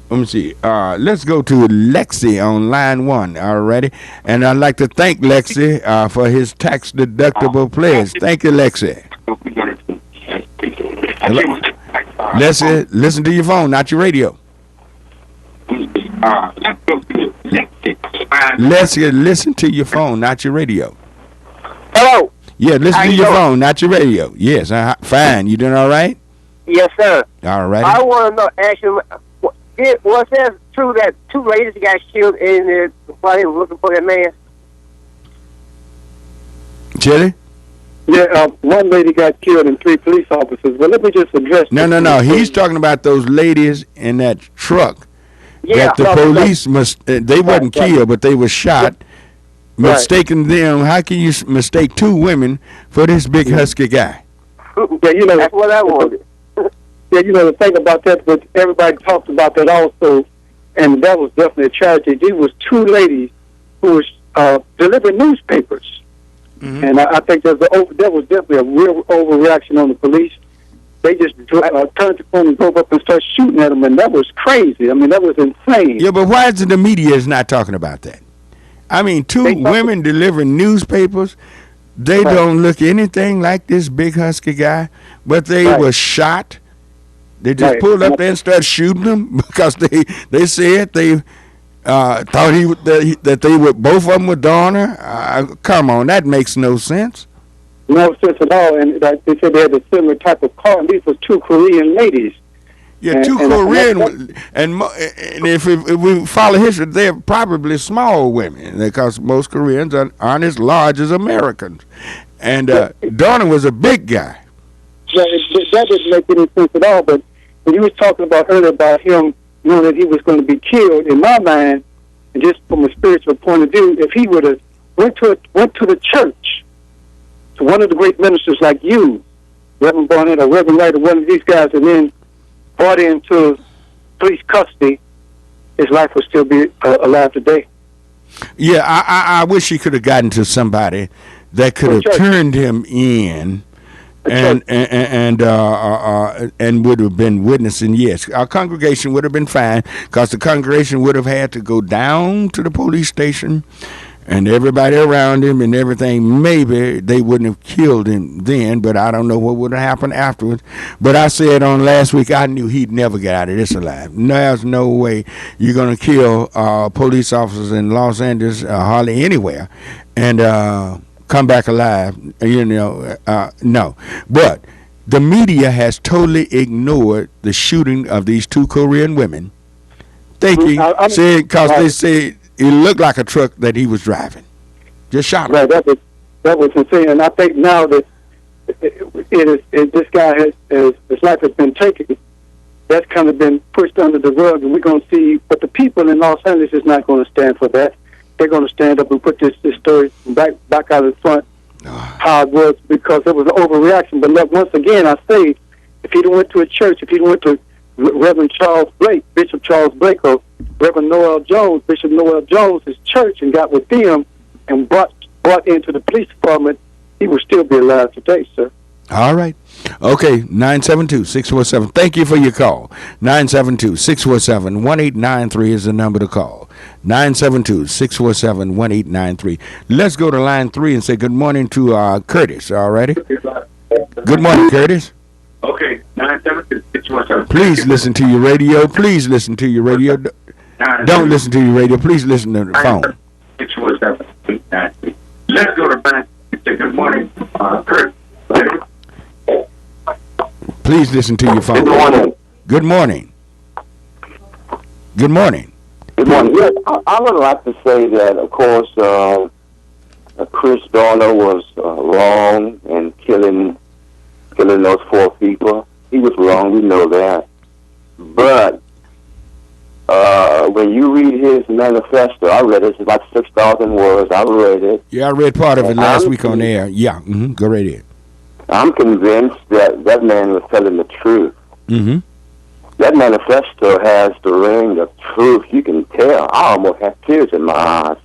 let's go to Lexi on line 1, already. And I'd like to thank Lexi for his tax-deductible pledge. Thank you, Lexi. Hello? Lexi, listen to your phone, not your radio. Lexi, listen to your phone, not your radio. Hello. Yeah, listen to your phone, not your radio. Yes, fine. You doing all right? Yes, sir. All right. I want to know, actually, was that true that 2 ladies got killed while they were looking for that man? Chili? Yeah, one lady got killed and 3 police officers. But let me just address. No. He's talking about those ladies in that truck. Yeah. That the police they wasn't killed, but they were shot. Mistaking them. How can you mistake 2 women for this big husky guy? Yeah, that's what I wanted. Yeah, the thing about that, but everybody talked about that also, and that was definitely a tragedy. There was 2 ladies who was delivering newspapers, and I think there was definitely a real overreaction on the police. They just turned the phone and drove up and started shooting at them, and that was crazy. I mean, that was insane. Yeah, but why is the media is not talking about that? I mean, 2 women delivering newspapers. They don't look anything like this big husky guy, but they were shot. They just pulled up there and started shooting them because they said they thought that they were, both of them were Donner. Come on, that makes no sense. No sense at all. And they said they had a similar type of car, and these were 2 Korean ladies. Yeah, 2 Korean, and if we follow history, they're probably small women because most Koreans aren't as large as Americans. And Donner was a big guy. Yeah, that didn't make any sense at all. But when you was talking about earlier about him knowing that he was going to be killed, in my mind, and just from a spiritual point of view, if he would have went to the church, to one of the great ministers like you, Reverend Barnett or Reverend Wright, or one of these guys, and then brought into police custody, his life would still be alive today. Yeah, I wish he could have gotten to somebody that could have turned him in, and would have been witnessing. Yes, our congregation would have been fine because the congregation would have had to go down to the police station and everybody around him and everything, maybe they wouldn't have killed him then, but I don't know what would have happened afterwards. But I said on last week, I knew he'd never get out of this alive. There's no way you're going to kill police officers in Los Angeles, hardly anywhere, and come back alive. No. But the media has totally ignored the shooting of these 2 Korean women, thinking, because they said it looked like a truck that he was driving. Just shot him. Right, that was insane. And I think now that this guy his life has been taken, that's kind of been pushed under the rug, and we're going to see. But the people in Los Angeles is not going to stand for that. They're going to stand up and put this story back out in front, how it was, because it was an overreaction. But look, once again, I say, if he went to a church, if he went to Reverend Charles Blake, Bishop Charles Blake, or Reverend Noel Jones, Bishop Noel Jones' church, and got with them and brought into the police department, he would still be alive today, sir. All right. Okay, 972-647. Thank you for your call. 972-647-1893 is the number to call. 972-647-1893. Let's go to line 3 and say good morning to Curtis, all righty? Good morning, Curtis. Okay, 972-647. Please listen to your radio. Please listen to your radio. Don't listen to your radio. Please listen to the phone. 647-1893. Let's go to back and say good morning, Curtis. Please listen to your phone. Good morning. Good morning. Good morning. Good morning. Yes, I would like to say that, of course, Chris Dorner was wrong in killing those 4 people. He was wrong. We know that. But when you read his manifesto, I read it. It's about 6,000 words. I read it. Yeah, I read part of it last week on air. Yeah, go right ahead. I'm convinced that man was telling the truth. Mm-hmm. That manifesto has the ring of truth. You can tell. I almost have tears in my eyes.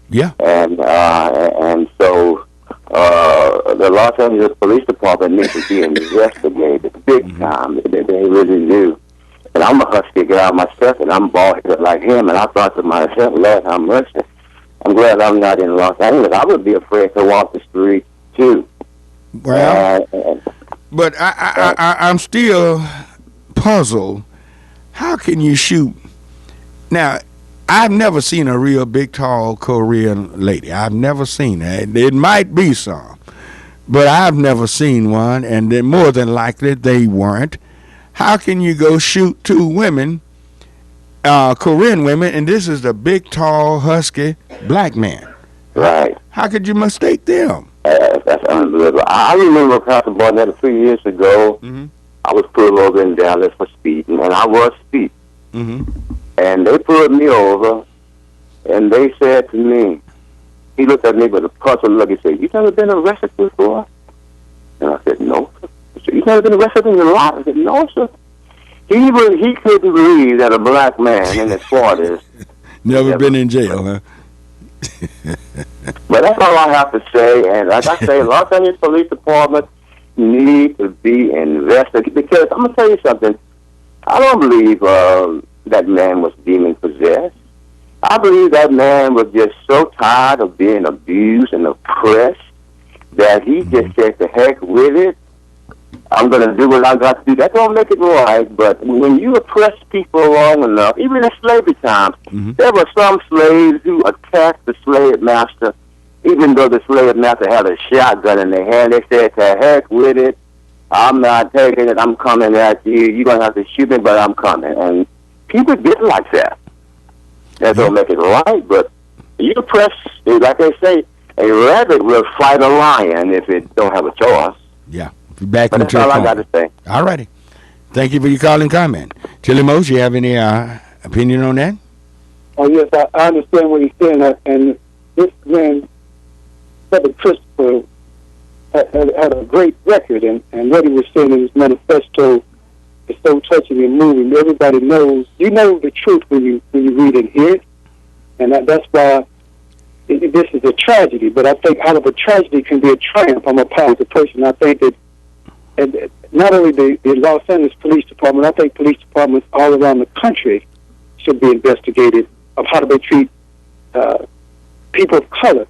Yeah. And so the Los Angeles Police Department needs to be investigated big time. They really do. And I'm a husky guy myself, and I'm bald-headed like him. And I thought to myself, Lord, how much? I'm glad I'm not in Los Angeles. I would be afraid to walk the street too. Well, but I'm still puzzled. How can you shoot? Now, I've never seen a real big, tall Korean lady. I've never seen that. It might be some, but I've never seen one, and then more than likely they weren't. How can you go shoot 2 women, Korean women, and this is a big, tall, husky black man? Right. How could you mistake them? That's unbelievable. I remember Pastor Barnett a few years ago. Mm-hmm. I was pulled over in Dallas for speeding, and I was speeding. Mm-hmm. And they pulled me over, and they said to me, he looked at me with a puzzled look. He said, "You never been arrested before?" And I said, "No." He said, "You never been arrested in your life?" I said, "No, sir." He couldn't believe that a black man in his 40s never been in jail, huh? But that's all I have to say. And like I say, Los Angeles Police Department need to be investigated. Because I'm going to tell you something. I don't believe that man was demon possessed. I believe that man was just so tired of being abused and oppressed that he just said, "To heck with it. I'm going to do what I got to do." That don't make it right, but when you oppress people long enough, even in slavery times, there were some slaves who attacked the slave master, even though the slave master had a shotgun in their hand. They said, "To heck with it. I'm not taking it. I'm coming at you. You're going to have to shoot me, but I'm coming." And people get like that. That don't make it right, but you oppress, like they say, a rabbit will fight a lion if it don't have a choice. Yeah. Back but in that's all I got to say. All righty. Thank you for your call and comment. Tilly Mose, you have any opinion on that? Oh, yes, I understand what he's saying. And this man, Brother Christopher, had a great record. And what he was saying in his manifesto is so touching and moving. Everybody knows. You know the truth when you read and hear it. And that's why this is a tragedy. But I think out of a tragedy can be a triumph. I'm a positive person. I think that and not only the Los Angeles Police Department, I think police departments all around the country should be investigated of how do they treat people of color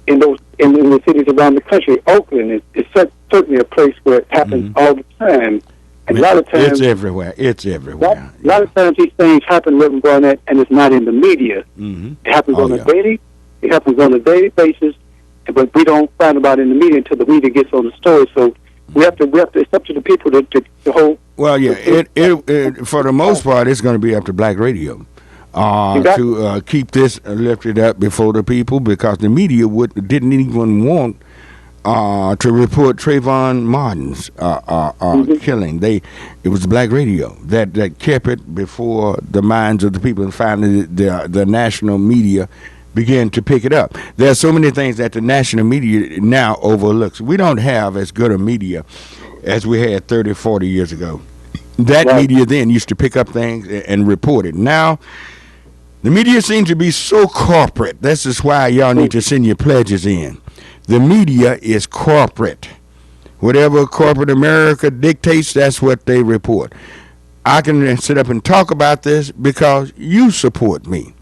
in those in the cities around the country. Oakland is certainly a place where it happens all the time. And a lot of times, it's everywhere. It's everywhere. A lot of times these things happen, Reverend Barnett, and it's not in the media. It happens on a daily. It happens on a daily basis, but we don't find about it in the media until the media gets on the story. So we have to. It's up to the people to hold. Well, yeah. It for the most part, it's going to be up to Black radio to keep this lifted up before the people, because the media didn't even want to report Trayvon Martin's killing. It was Black radio that kept it before the minds of the people, and finally the national media began to pick it up. There are so many things that the national media now overlooks. We don't have as good a media as we had 30, 40 years ago. That media then used to pick up things and report it. Now, the media seems to be so corporate. This is why y'all need to send your pledges in. The media is corporate. Whatever corporate America dictates, that's what they report. I can sit up and talk about this because you support me.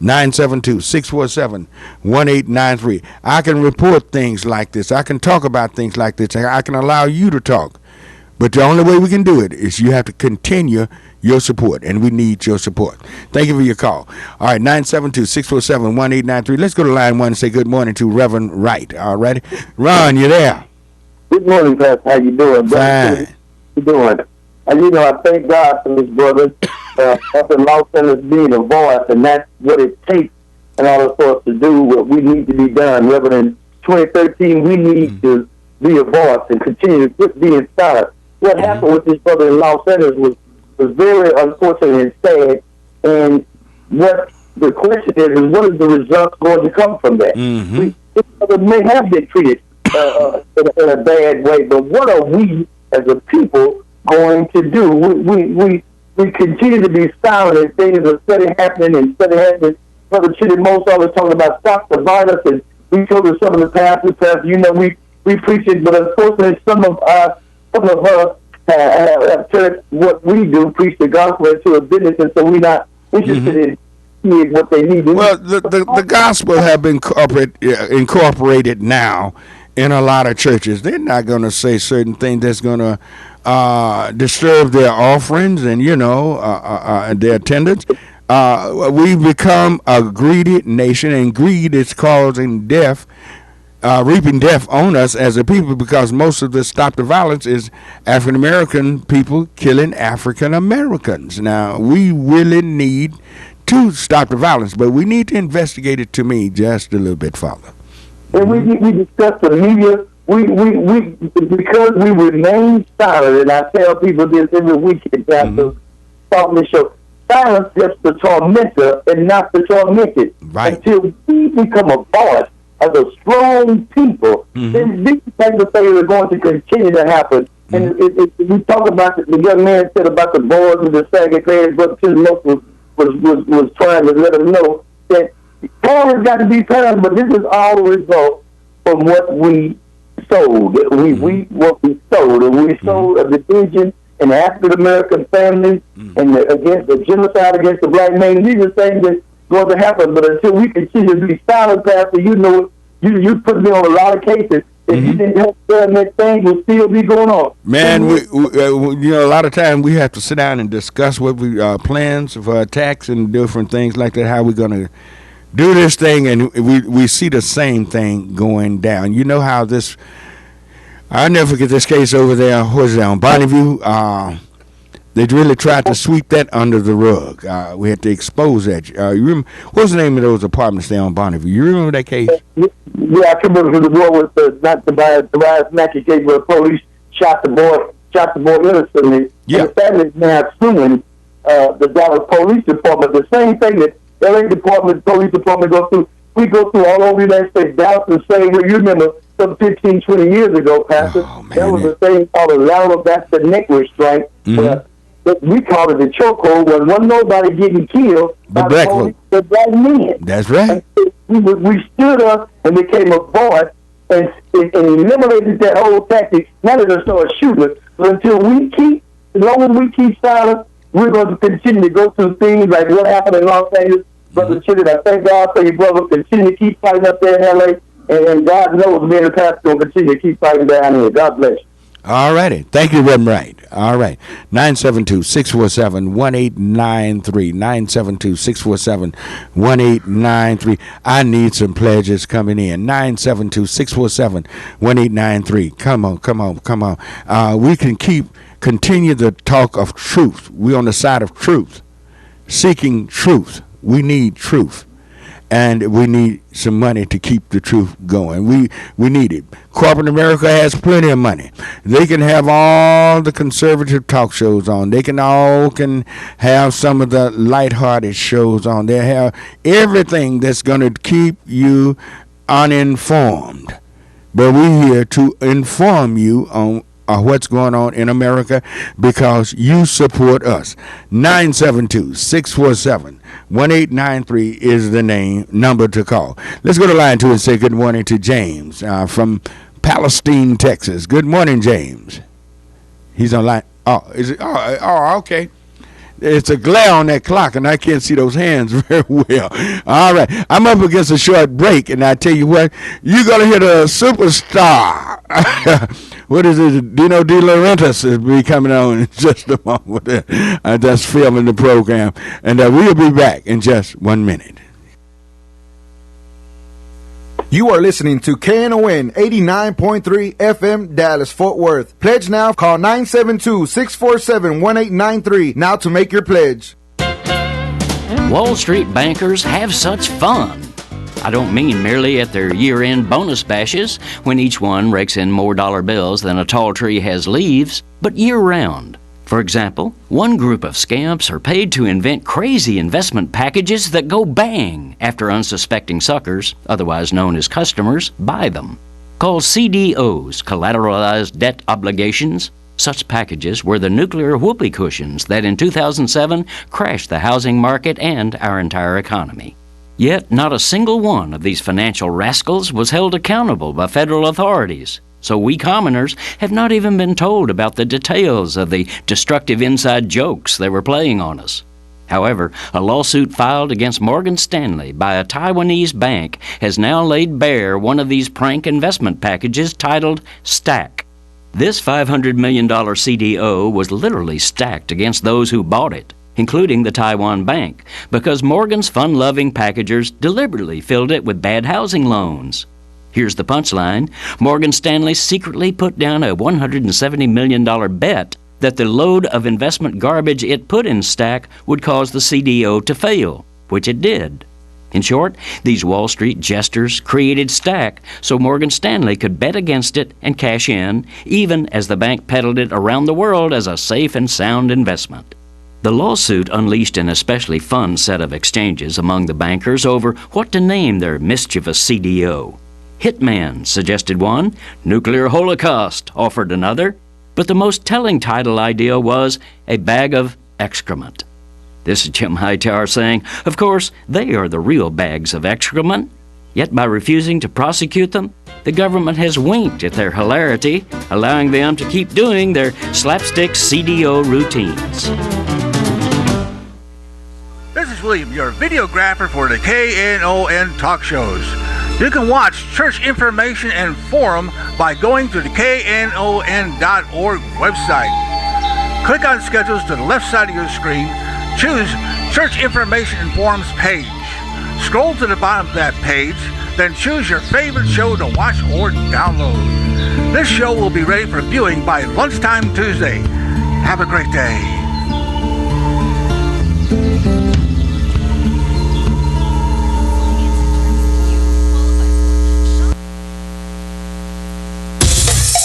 972-647-1893. I can report things like this. I can talk about things like this. I can allow you to talk. But the only way we can do it is you have to continue your support, and we need your support. Thank you for your call. All right, 972-647-1893. Let's go to line one and say good morning to Reverend Wright. All right. Ron, you there? Good morning, Pastor. How you doing? Fine. How you doing? And, I thank God for this brother up in Los Angeles being a voice, and that's what it takes in order for us to do what we need to be done. Reverend, in 2013, we need to be a voice and continue to quit being silent. What happened with this brother in Los Angeles was very unfortunate and sad. And what the question is what is the result going to come from that? This brother may have been treated in a bad way, but what are we as a people going to do? We continue to be silent and things are steady happening. Brother Chitty Most always talking about stop the violence, and we told some of the pastors, we preach it, but unfortunately some of us have what we do, preach the gospel into a business, and so we're not interested in seeing what they need. Well, the gospel have been incorporated now in a lot of churches. They're not going to say certain things that's going to disturb their offerings and, their attendance. We've become a greedy nation, and greed is causing death. Reaping death on us as a people, because most of the Stop the Violence is African American people killing African Americans. Now, we really need to stop the violence, but we need to investigate it, to me, just a little bit further. And we discuss the media. Because we remain silent, and I tell people this every weekend after talking the show. Silence is the tormentor and not the tormented. Right. Until we become a voice as a strong people, then these types of things are going to continue to happen. And we talk about the young man said about the boys with the saggy pants, but was trying to let them know that parents got to be parents, but this is all the result from what we sowed. What we sowed, and we sowed a division in the African American families and against the genocide against the black man. These are things that going to happen, but until we continue to be silent, Pastor, you put me on a lot of cases. If you didn't help them, that thing will still be going on. Man, we a lot of time we have to sit down and discuss what we plans for attacks and different things like that. How we're going to do this thing, and we see the same thing going down. You know how this? I'll never forget this case over there. What's it on Bonneview? They really tried to sweep that under the rug. We had to expose that. You remember, what's the name of those apartments there on Bonneview? You remember that case? Yeah, I can remember the war with not the Tobias Mackey case where the police shot the boy innocently. Yeah. And the family is now suing the Dallas Police Department. The same thing that LA Police Department goes through. We go through all over the United States. Dallas the same way. You remember some 15, 20 years ago, Pastor. That was the thing called a Lateral, that's the neckwear strike. We called it the chokehold when wasn't nobody getting killed by the black men. That's right. We stood up and became a voice and eliminated that whole tactic. None of us started shooting. But as long as we keep silent, we're going to continue to go through things like what happened in Los Angeles. Brother Chitty, I thank God for you, brother. Continue to keep fighting up there in L.A., and God knows me and the pastor going to continue to keep fighting down here. God bless you. All righty. Thank you, Reverend Wright. All right. 972-647-1893. 972-647-1893. I need some pledges coming in. 972-647-1893. Come on. We can continue the talk of truth. We're on the side of truth. Seeking truth. We need truth. And we need some money to keep the truth going. We need it. Corporate America has plenty of money. They can have all the conservative talk shows on. They can have some of the lighthearted shows on. They have everything that's going to keep you uninformed. But we're here to inform you on what's going on in America because you support us. 972-647-1893 is the number to call. Let's go to line 2 and say good morning to James from Palestine, Texas. Good morning, James. He's on line. Oh, is it? Oh, okay. It's a glare on that clock, and I can't see those hands very well. All right. I'm up against a short break, and I tell you what, you're going to hear the superstar. What is it? Dino De Laurentiis will be coming on in just a moment. That's filming the program. And we'll be back in just 1 minute. You are listening to KNON 89.3 FM Dallas Fort Worth. Pledge now. Call 972-647-1893 now to make your pledge. Wall Street bankers have such fun. I don't mean merely at their year-end bonus bashes, when each one rakes in more dollar bills than a tall tree has leaves, but year-round. For example, one group of scamps are paid to invent crazy investment packages that go bang after unsuspecting suckers, otherwise known as customers, buy them. Called CDOs, collateralized debt obligations, such packages were the nuclear whoopee cushions that in 2007 crashed the housing market and our entire economy. Yet not a single one of these financial rascals was held accountable by federal authorities. So we commoners have not even been told about the details of the destructive inside jokes they were playing on us. However, a lawsuit filed against Morgan Stanley by a Taiwanese bank has now laid bare one of these prank investment packages titled Stack. This $500 million CDO was literally stacked against those who bought it, including the Taiwan bank, because Morgan's fun-loving packagers deliberately filled it with bad housing loans. Here's the punchline. Morgan Stanley secretly put down a $170 million bet that the load of investment garbage it put in Stack would cause the CDO to fail, which it did. In short, these Wall Street jesters created Stack so Morgan Stanley could bet against it and cash in, even as the bank peddled it around the world as a safe and sound investment. The lawsuit unleashed an especially fun set of exchanges among the bankers over what to name their mischievous CDO. Hitman suggested one, Nuclear Holocaust offered another, but the most telling title idea was a bag of excrement. This is Jim Hightower saying, of course, they are the real bags of excrement. Yet by refusing to prosecute them, the government has winked at their hilarity, allowing them to keep doing their slapstick CDO routines. This is William, your videographer for the KNON talk shows. You can watch church information and forum by going to the KNON.org website. Click on schedules to the left side of your screen. Choose Church Information and Forums page. Scroll to the bottom of that page, then choose your favorite show to watch or download. This show will be ready for viewing by lunchtime Tuesday. Have a great day.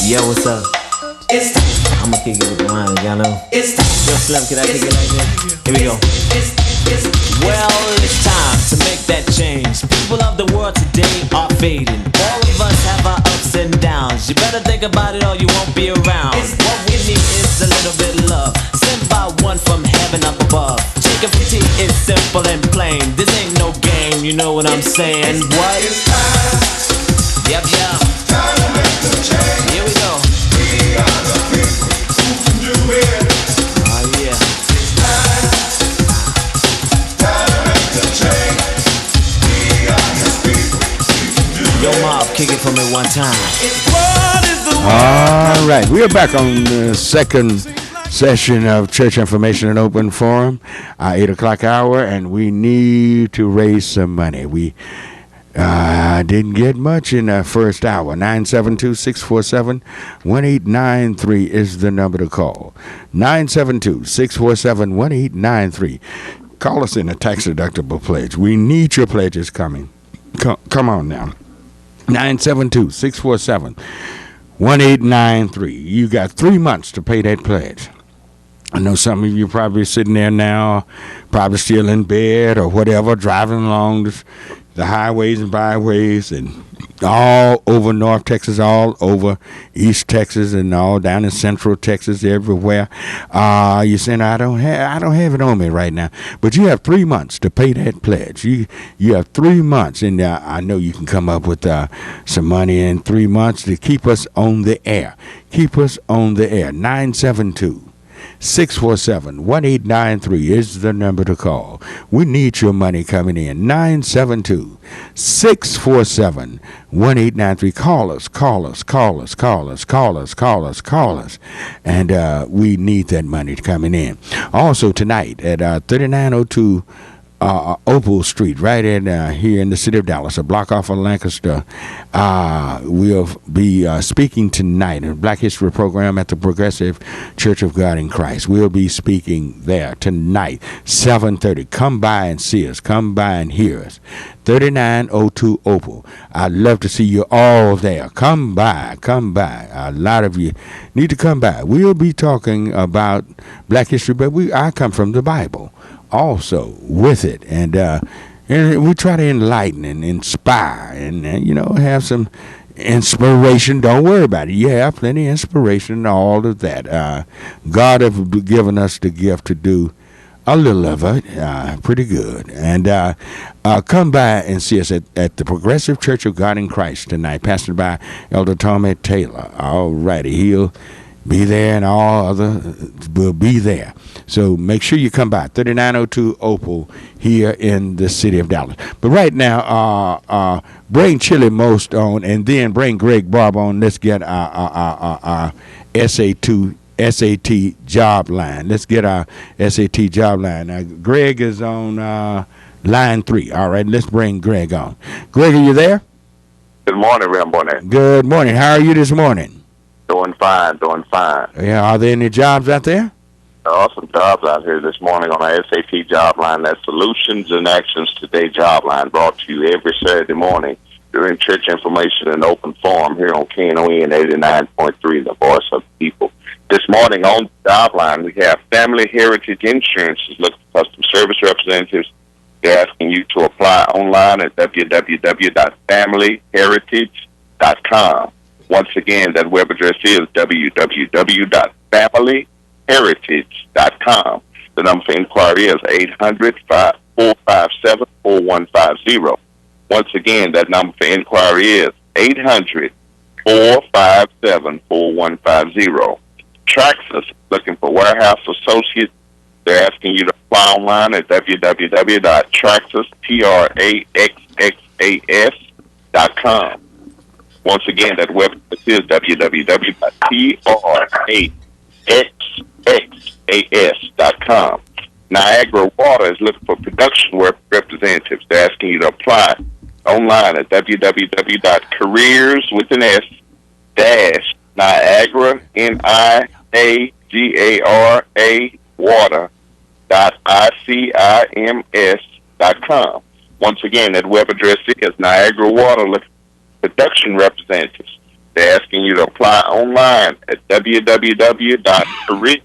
Yo, what's up? I'ma kick it with the line, y'all know. Yo, Slim, can I kick it like this? Here we go. Well, it's time to make that change. People of the world today are fading. All of us have our ups and downs. You better think about it or you won't be around. What we need is a little bit of love, sent by one from heaven up above. Jacob T is simple and plain. This ain't no game, you know what I'm saying? What? It's time. Yep. Time to make the change. Here we go. We are the people who can do it. Oh yeah. It's time to make the change. one time. All right, we are back on the second session of Church Information and Open Forum, 8 o'clock hour, and we need to raise some money. We didn't get much in the first hour. 972-647-1893 is the number to call. 972-647-1893. Call us in a tax-deductible pledge. We need your pledges coming. Come on now. 972-647-1893. You got 3 months to pay that pledge. I know some of you probably sitting there now, probably still in bed or whatever, driving along the highways and byways and all over North Texas, all over East Texas, and all down in Central Texas, everywhere. You're saying, I don't have it on me right now. But you have 3 months to pay that pledge. You have 3 months, and I know you can come up with some money in 3 months to keep us on the air. Keep us on the air. 972-647-1893 is the number to call. We need your money coming in. 972-647-1893. Call us. And we need that money coming in. Also tonight at 3902 Opal Street, right in here in the city of Dallas, a block off of Lancaster. We'll be speaking tonight in a Black History program at the Progressive Church of God in Christ. We'll be speaking there tonight, 7:30. Come by and see us. Come by and hear us. 3902 Opal. I'd love to see you all there. Come by. A lot of you need to come by. We'll be talking about Black History, but I come from the Bible also with it, and we try to enlighten and inspire and have some inspiration. Don't worry about it. You have plenty of inspiration and all of that. God has given us the gift to do a little of it, pretty good. And come by and see us at the Progressive Church of God in Christ tonight, pastored by Elder Tommy Taylor. All righty, he'll be there, and all other will be there. So make sure you come by 3902 Opal here in the city of Dallas. But right now, bring Chili Most on, and then bring Greg Barb on. Let's get our SAT job line. Let's get our SAT job line. Now, Greg is on line 3. All right, let's bring Greg on. Greg, are you there? Good morning, Marion Barnett. Good morning. How are you this morning? Doing fine. Yeah, are there any jobs out there? There are some jobs out here this morning on our SAT job line. That's Solutions and Actions Today job line, brought to you every Saturday morning during Church Information and Open Forum here on KNON 89.3, the voice of the people. This morning on the job line, we have Family Heritage Insurance is looking for customer service representatives. They're asking you to apply online at www.familyheritage.com. Once again, that web address is www.familyheritage.com. The number for inquiry is 800-457-4150. Once again, that number for inquiry is 800-457-4150. Traxxas, looking for warehouse associates. They're asking you to apply online at www.traxxas.com. Once again, that website is www.traxxas.com. Niagara Water is looking for production representatives. They're asking you to apply online at www.careers-Niagara, Niagara, water.icims.com. Once again, that web address is Niagara Water looking for production representatives. They're asking you to apply online at www.Niagara,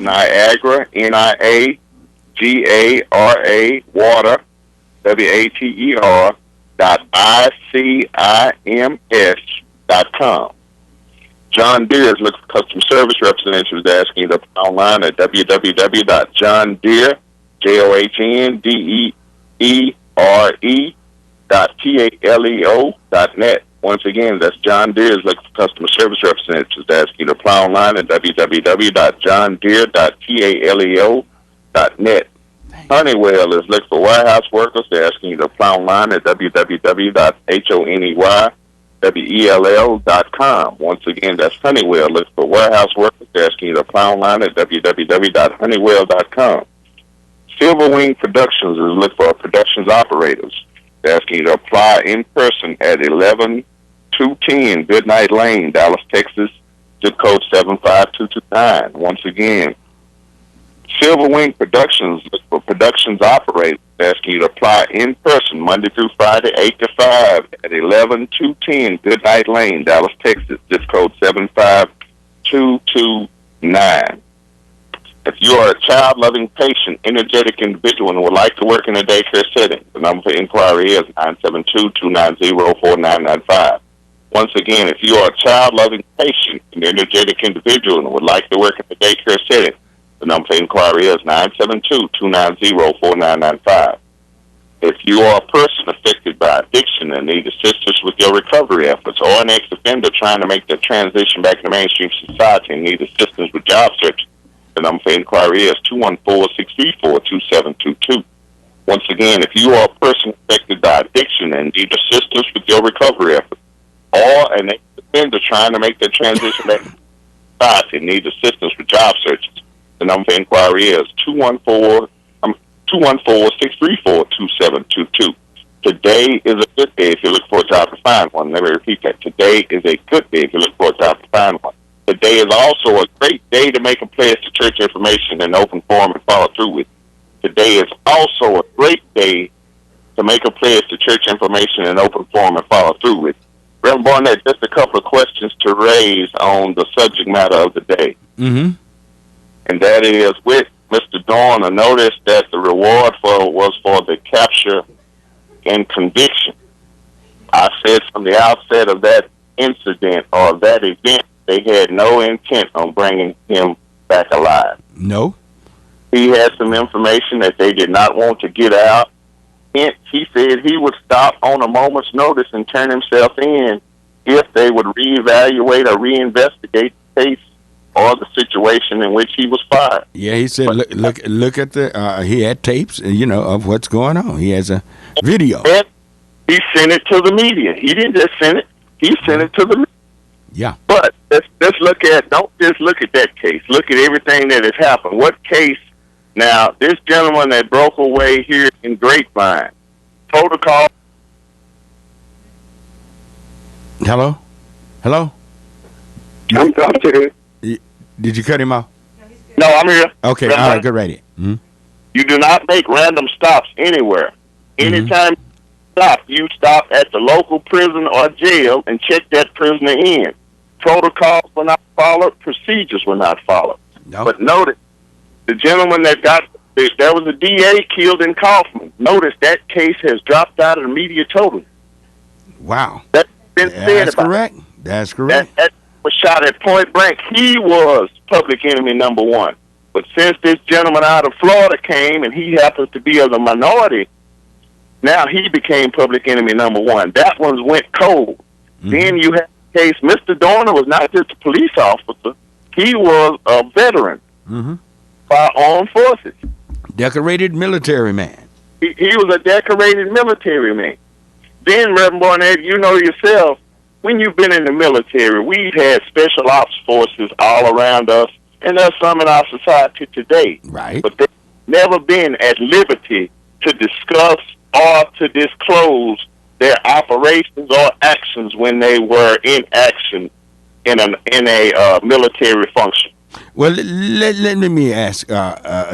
Niagara, water, water.icims.com. John Deere is looking for customer service representatives. They're asking you to apply online at www.johndeere, JOHNDEERE.TALEO.net. Once again, that's John Deere is looking for customer service representatives. They're asking you to apply online at www.johndeere.taleo.net. Honeywell is looking for warehouse workers. They're asking you to apply online at www.honeywell.com. Once again, that's Honeywell. Look for warehouse workers. They're asking you to apply online at www.honeywell.com. Silverwing Productions is looking for productions operators. They're asking you to apply in person at 11210 Goodnight Lane, Dallas, Texas, zip code 75229. Once again, Silverwing Productions look for productions operators. They're asking you to apply in person Monday through Friday, 8 to 5 at 11210 Goodnight Lane, Dallas, Texas, zip code 75229. If you are a child-loving, patient, energetic individual and would like to work in a daycare setting, the number for inquiry is 972-290-4995. Once again, if you are a child-loving, patient, and energetic individual and would like to work in a daycare setting, the number for inquiry is 972-290-4995. If you are a person affected by addiction and need assistance with your recovery efforts, or an ex-offender trying to make the transition back to mainstream society and need assistance with job search, the number for inquiry is 214-634-2722. Once again, if you are a person affected by addiction and need assistance with your recovery efforts, or an ex-offender trying to make the transition back to society and need assistance with job searches, the number for inquiry is 214-634-2722. Today is a good day if you look for a job to find one. Let me repeat that. Today is a good day if you look for a job to find one. Today is also a great day to make a pledge to church information in open form and follow through with. Today is also a great day to make a pledge to church information in open form and follow through with. Reverend Barnett, just a couple of questions to raise on the subject matter of the day. Mm-hmm. And that is, with Mr. Dorner, notice that the reward was for the capture and conviction. I said from the outset of that incident or that event, they had no intent on bringing him back alive. No. He had some information that they did not want to get out. Hence, he said he would stop on a moment's notice and turn himself in if they would reevaluate or reinvestigate the case or the situation in which he was fired. Yeah, he said, look at the, he had tapes, of what's going on. He has a video. And he sent it to the media. He didn't just send it. He sent it to the media. Yeah. But let's look at, don't just look at that case. Look at everything that has happened. What case? Now, this gentleman that broke away here in Grapevine, protocol. Hello? I'm here. Did you cut him off? No, I'm here. Okay, all right, get ready. Mm-hmm. You do not make random stops anywhere. Anytime you stop, you stop at the local prison or jail and check that prisoner in. Protocols were not followed. Procedures were not followed. No. But notice, the gentleman there was a DA killed in Kaufman. Notice that case has dropped out of the media totally. Wow. That's been said about. Correct. That's correct. That was shot at point blank. He was public enemy number one. But since this gentleman out of Florida came and he happens to be of the minority, now he became public enemy number one. That one went cold. Mm-hmm. Then you have the case, Mr. Dorner was not just a police officer. He was a veteran by armed forces. Decorated military man. He was a decorated military man. Then, Reverend Barnett, you know yourself, when you've been in the military, we've had special ops forces all around us, and there's some in our society today. Right. But they've never been at liberty to discuss or to disclose their operations or actions when they were in action in a military function. Well, let me ask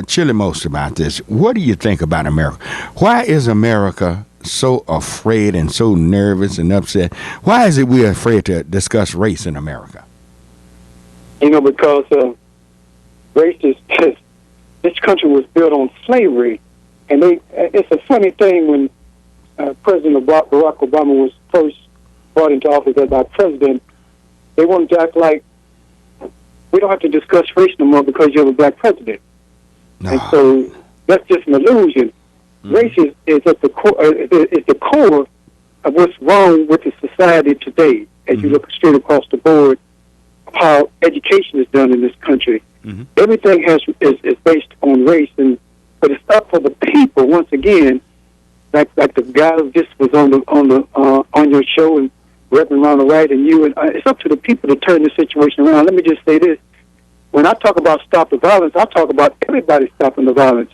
Chili Most about this. What do you think about America? Why is America so afraid and so nervous and upset? Why is it we're afraid to discuss race in America? Because race is this country was built on slavery, and it's a funny thing when President Barack Obama was first brought into office as our president. They wanted to act like we don't have to discuss race no more because you have a black president. No. And so that's just an illusion. Mm-hmm. Race is at the core, is the core of what's wrong with the society today. As you look straight across the board, how education is done in this country, everything is based on race. And But it's up for the people once again, like the guy who just was on your show and Reverend Ronald Wright and you, and it's up to the people to turn the situation around. Let me just say this: when I talk about stop the violence, I talk about everybody stopping the violence.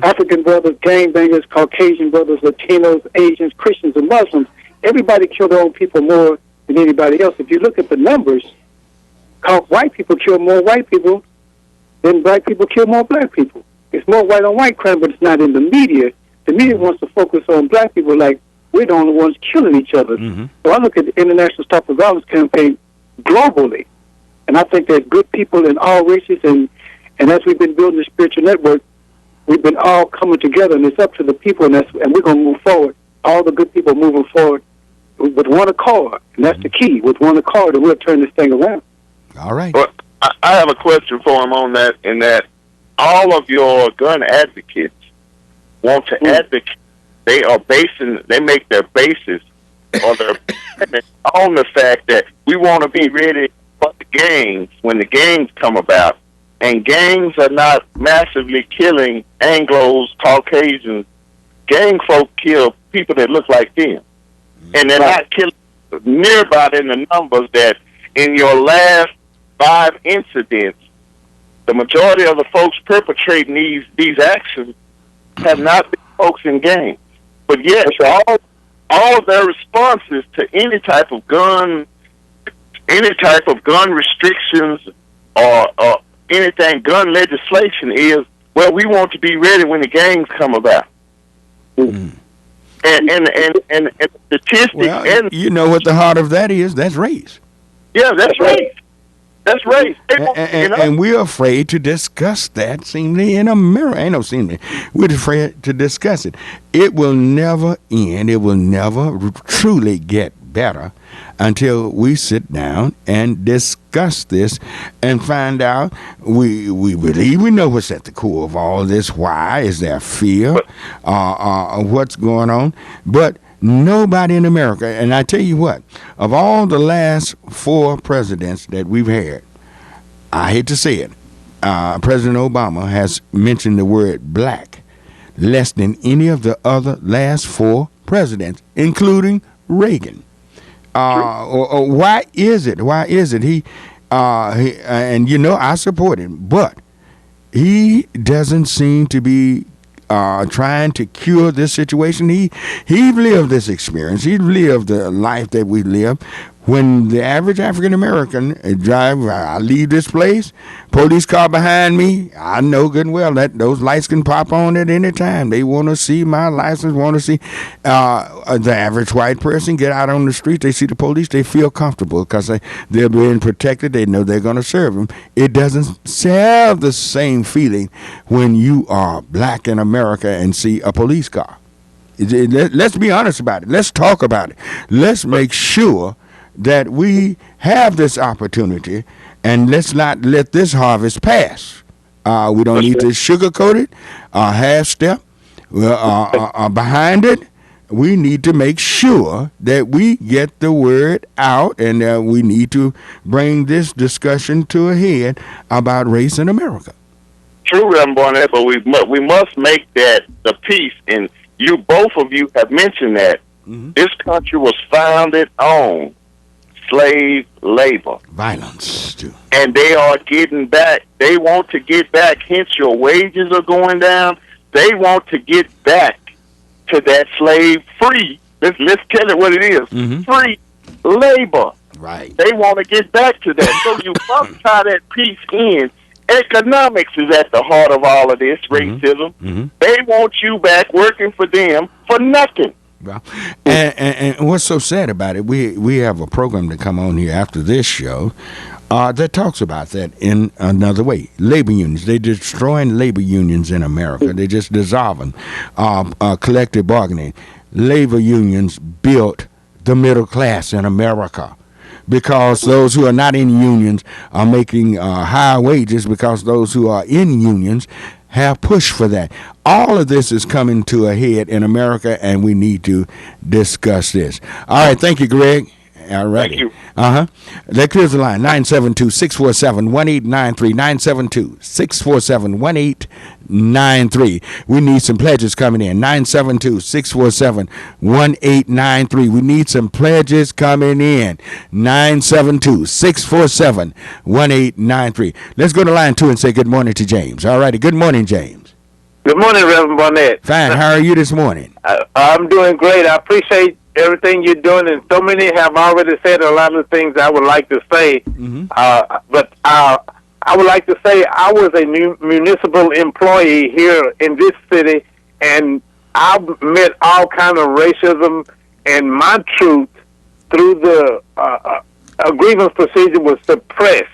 African brothers, gangbangers, Caucasian brothers, Latinos, Asians, Christians, and Muslims. Everybody kill their own people more than anybody else. If you look at the numbers, white people kill more white people than black people kill more black people. It's more white on white crime, but it's not in the media. The media wants to focus on black people like we're the only ones killing each other. So I look at the International Stop the Violence campaign globally, and I think there's good people in all races, and as we've been building the spiritual network, we've been all coming together, and it's up to the people, and we're going to move forward. All the good people moving forward with one accord, and that's the key. With one accord, and we'll turn this thing around. All right. Well, I have a question for him on that, in that all of your gun advocates want to advocate. They make their basis on the fact that we want to be ready for the gangs when the gangs come about. And gangs are not massively killing Anglos, Caucasians. Gang folk kill people that look like them. And they're not killing nearby in the numbers that in your last 5 incidents, the majority of the folks perpetrating these actions have not been folks in gangs. But yes, all of their responses to any type of gun restrictions or anything gun legislation is, well, we want to be ready when the gangs come about. And statistics. Well, and you know what the heart of that is? That's race. Yeah, that's race. That's race. And we're afraid to discuss that, seemingly, in America. Ain't no seemingly. We're afraid to discuss it. It will never end. It will never truly get better until we sit down and discuss this and find out. We believe we know what's at the core of all this. Why? Is there fear? What's going on? But nobody in America, and I tell you what, of all the last 4 presidents that we've had, I hate to say it, President Obama has mentioned the word black less than any of the other last 4 presidents, including Reagan. Why is it? Why is it? He and you know I support him, but he doesn't seem to be trying to cure this situation. He lived this experience. He lived the life that we live. When the average African American drive, I leave this place, police car behind me, I know good and well that those lights can pop on at any time. They want to see my license, want to see the average white person get out on the street. They see the police, they feel comfortable because they're being protected. They know they're going to serve them. It doesn't have the same feeling when you are black in America and see a police car. Let's be honest about it. Let's talk about it. Let's make sure that we have this opportunity, and let's not let this harvest pass. We don't need to sugarcoat it, half step behind it. We need to make sure that we get the word out, and we need to bring this discussion to a head about race in America. True, Reverend Barnett, but we must make that the peace, and both of you have mentioned that this country was founded on slave labor. Violence, too. And they are getting back. They want to get back. Hence, your wages are going down. They want to get back to that slave-free. Let's tell it what it is. Free labor. Right. They want to get back to that. So you must tie that piece in. Economics is at the heart of all of this, racism. They want you back working for them for nothing. Well, and what's so sad about it, we have a program to come on here after this show that talks about that in another way. Labor unions, they're destroying labor unions in America. They just dissolve them. Collective bargaining. Labor unions built the middle class in America, because those who are not in unions are making higher wages, because those who are in unions have pushed for that. All of this is coming to a head in America, and we need to discuss this. All right, thank you, Greg. All right. Thank you. That clears the line. 972-647-1893. 972-647-1893. We need some pledges coming in. 972-647-1893. We need some pledges coming in. 972-647-1893. Let's go to line 2 and say good morning to James. All righty. Good morning, James. Good morning, Reverend Barnett. Fine. How are you this morning? I'm doing great. I appreciate everything you're doing, and so many have already said a lot of things I would like to say. But I would like to say I was a municipal employee here in this city, and I've met all kind of racism, and my truth through the grievance procedure was suppressed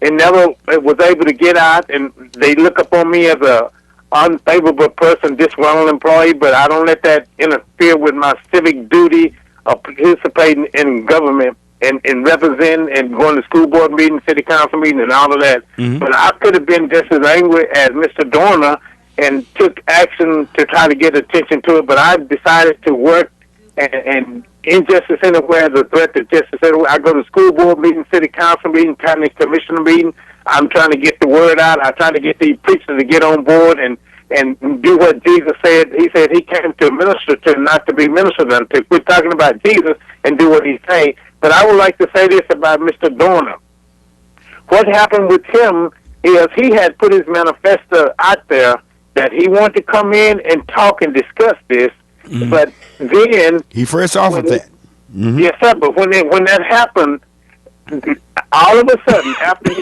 and never was able to get out, and they look upon me as a unfavorable person, disgruntled employee, but I don't let that interfere with my civic duty of participating in government and representing and going to school board meetings, city council meetings, and all of that. But I could have been just as angry as Mr. Dorner and took action to try to get attention to it, but I decided to work and injustice anywhere is a threat to justice anywhere. I go to school board meetings, city council meetings, county commissioner meetings. I'm trying to get the word out. I'm trying to get these preachers to get on board and do what Jesus said. He said he came to minister to, not to be ministered unto. We're talking about Jesus and do what he's saying. But I would like to say this about Mr. Dorner. What happened with him is he had put his manifesto out there that he wanted to come in and talk and discuss this, but then he first offered that. Yes, sir. But when that happened, all of a sudden, after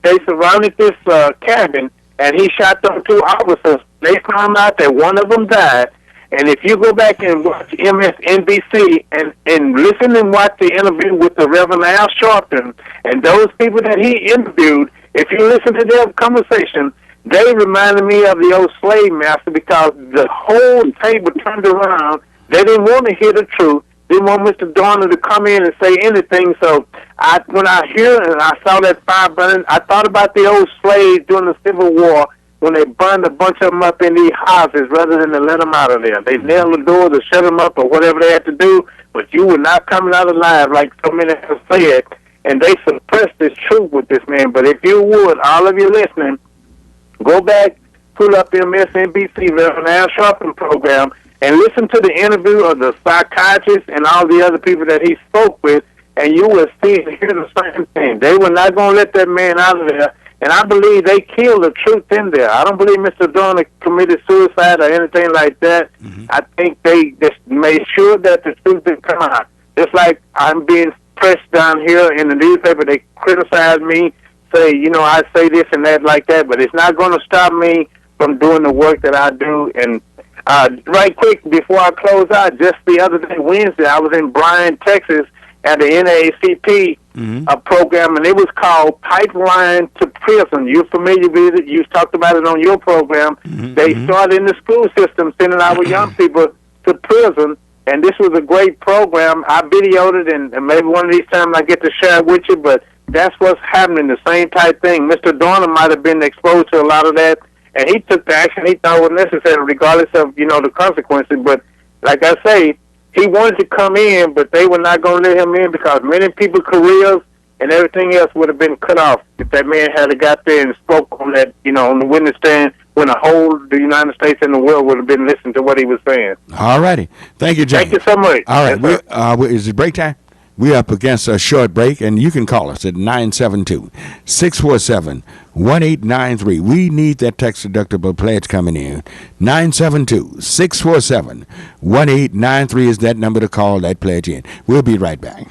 they surrounded this cabin and he shot those 2 officers, they found out that one of them died. And if you go back and watch MSNBC and listen and watch the interview with the Reverend Al Sharpton and those people that he interviewed, if you listen to their conversation, they reminded me of the old slave master because the whole table turned around. They didn't want to hear the truth. They want Mr. Dorner to come in and say anything. So when I hear and I saw that fire burning, I thought about the old slaves during the Civil War when they burned a bunch of them up in these houses rather than to let them out of there. They nailed the doors to shut them up or whatever they had to do, but you were not coming out alive like so many have said. And they suppressed this truth with this man. But if you would, all of you listening, go back, pull up the MSNBC Reverend Al Sharpton program, and listen to the interview of the psychiatrist and all the other people that he spoke with, and you will see and hear the same thing. They were not going to let that man out of there, and I believe they killed the truth in there. I don't believe Mr. Dorner committed suicide or anything like that. I think they just made sure that the truth didn't come out. Just like I'm being pressed down here in the newspaper, they criticize me, say, I say this and that like that, but it's not going to stop me from doing the work that I do. And right quick, before I close out, just the other day, Wednesday, I was in Bryan, Texas, at the NAACP program, and it was called Pipeline to Prison. You're familiar with it. You talked about it on your program. They started in the school system, sending our young people to prison, and this was a great program. I videoed it, and maybe one of these times I get to share it with you, but that's what's happening, the same type thing. Mr. Dorner might have been exposed to a lot of that, and he took the action he thought was necessary, regardless of, the consequences. But like I say, he wanted to come in, but they were not going to let him in because many people's careers and everything else would have been cut off if that man had got there and spoke on that, on the witness stand when the whole the United States and the world would have been listening to what he was saying. All righty. Thank you, James. Thank you so much. All right. Is it break time? We're up against a short break, and you can call us at 972-647-1893. We need that tax-deductible pledge coming in. 972-647-1893 is that number to call that pledge in. We'll be right back.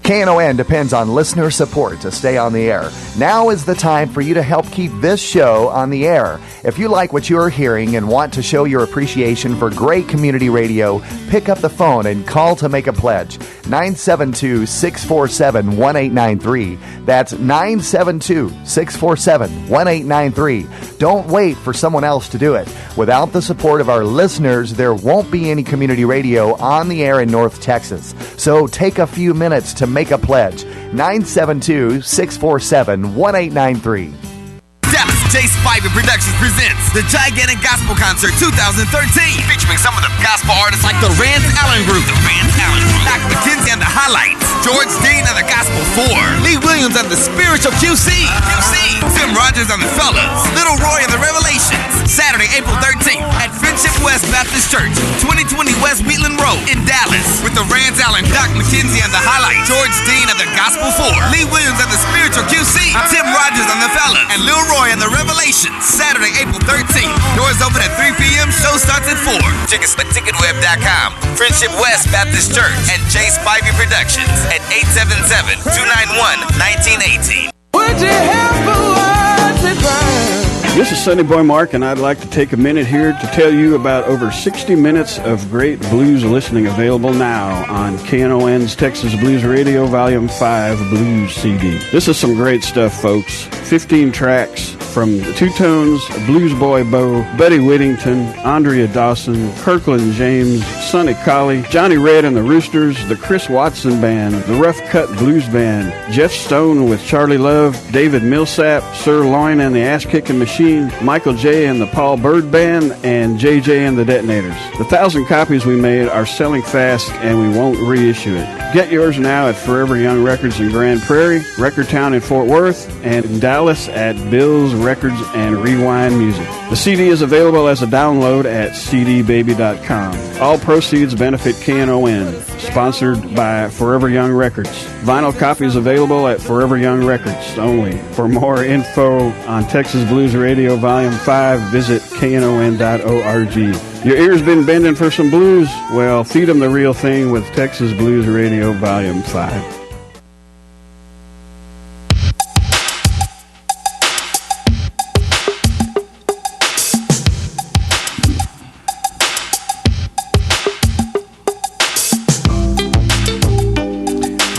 KNON depends on listener support to stay on the air. Now is the time for you to help keep this show on the air. If you like what you are hearing and want to show your appreciation for great community radio, pick up the phone and call to make a pledge. 972-647-1893. That's 972-647-1893. Don't wait for someone else to do it. Without the support of our listeners, there won't be any community radio on the air in North Texas. So take a few minutes to make a pledge. 972-647-1893. Dallas J. Spiver Productions presents the Gigantic Gospel Concert 2013, featuring some of the gospel artists like the Rance Allen Group, Dr. George Dean and the Gospel 4. Lee Williams and the Spiritual QC. Tim Rogers and the Fellas. Little Roy and the Revelations. Saturday, April 13th at Friendship West Baptist Church, 2020 West Wheatland Road in Dallas. With the Rance Allen, Doc McKenzie and the Highlight. George Dean and the Gospel 4. Lee Williams and the Spiritual QC. Tim Rogers and the Fellas. And Lil Roy and the Revelations. Saturday, April 13th. Doors open at 3 p.m. Show starts at 4. Tickets at ticketweb.com. Friendship West Baptist Church and Jay Spivey Productions at 877-291-1918. Would you help a word to burn? This is Sunny Boy Mark, and I'd like to take a minute here to tell you about over 60 minutes of great blues listening available now on KNON's Texas Blues Radio Volume 5 Blues CD. This is some great stuff, folks. 15 tracks from the Two Tones, Blues Boy Bo, Buddy Whittington, Andrea Dawson, Kirkland James, Sonny Colley, Johnny Red and the Roosters, the Chris Watson Band, the Rough Cut Blues Band, Jeff Stone with Charlie Love, David Millsap, Sir Loin and the Ass Kicking Machine, Michael J. and the Paul Bird Band, and JJ and the Detonators. The 1,000 copies we made are selling fast, and we won't reissue it. Get yours now at Forever Young Records in Grand Prairie, Record Town in Fort Worth, and in Dallas at Bill's Records and Rewind Music. The CD is available as a download at cdbaby.com. All proceeds benefit KNON, sponsored by Forever Young Records. Vinyl copies available at Forever Young Records only. For more info on Texas Blues Radio Volume 5, visit knon.org. Your ears been bending for some blues? Well, feed them the real thing with Texas Blues Radio Volume 5.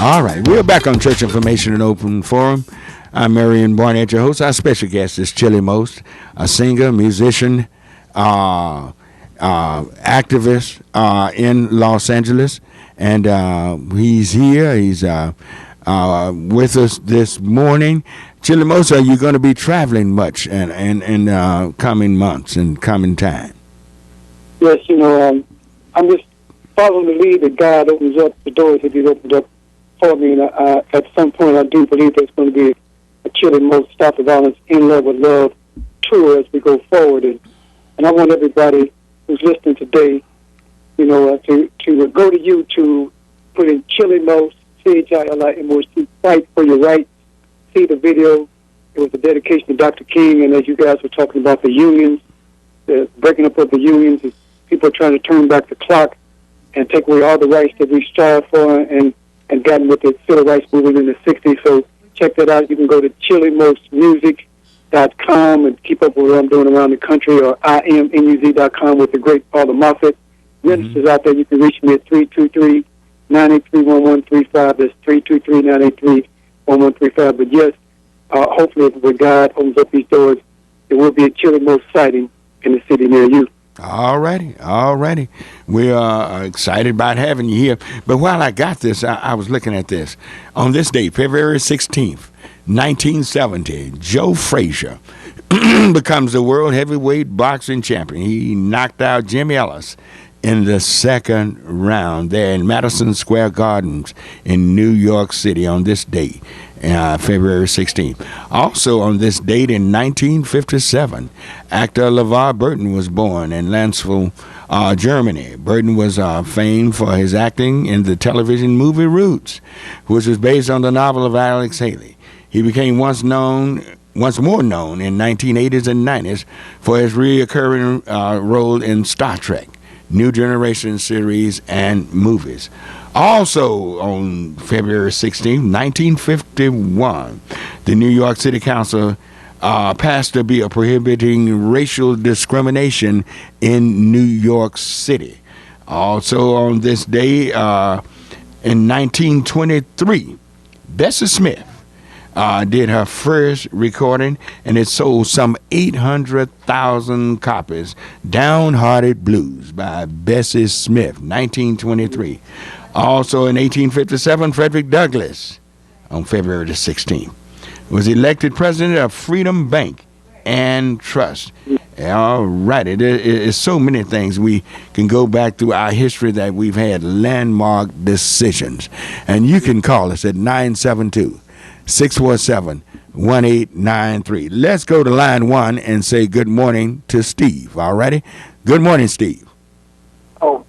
All right, we're back on Church Information and Open Forum. I'm Marion Barnett, your host. Our special guest is Chili Most, a singer, musician, activist in Los Angeles, and he's here. He's with us this morning. Chili Most, are you going to be traveling much in coming months and coming time? Yes, I'm just following the lead that God opens up the doors that He's opened up for me, and at some point I do believe there's going to be a Chili Most Stop the Violence In Love with Love tour as we go forward, and I want everybody who's listening today, to go to YouTube, put in Chili Most, CHILIMOST, Fight for Your Rights, see the video. It was a dedication to Dr. King, and as you guys were talking about the unions, the breaking up of the unions, people are trying to turn back the clock and take away all the rights that we strive for and gotten with the civil rights movement in the 60s. So check that out. You can go to chilimostmusic.com and keep up with what I'm doing around the country, or IMMUZ.com with the great Paula Moffett. Ministers out there, you can reach me at 323-983-1135. That's 323-983-1135. But yes, hopefully when God opens up these doors, there will be a Chili Most sighting in the city near you. All righty. We are excited about having you here. But while I got this, I was looking at this. On this date, February 16th, 1970, Joe Frazier becomes the world heavyweight boxing champion. He knocked out Jimmy Ellis in the second round there in Madison Square Gardens in New York City on this date, February 16th. Also on this date in 1957, actor LeVar Burton was born in Landstuhl, Germany. Burton was famed for his acting in the television movie Roots, which was based on the novel of Alex Haley. He became once more known in 1980s and 90s for his recurring role in Star Trek, New Generation series, and movies. Also on February 16, 1951, the New York City Council passed a bill prohibiting racial discrimination in New York City. Also on this day, in 1923, Bessie Smith did her first recording, and it sold some 800,000 copies. Downhearted Blues by Bessie Smith, 1923. Also in 1857, Frederick Douglass, on February the 16th, was elected president of Freedom Bank and Trust. All righty. There's so many things we can go back through our history that we've had landmark decisions. And you can call us at 972-647-1893. Let's go to line 1 and say good morning to Steve. All righty? Good morning, Steve. Oh,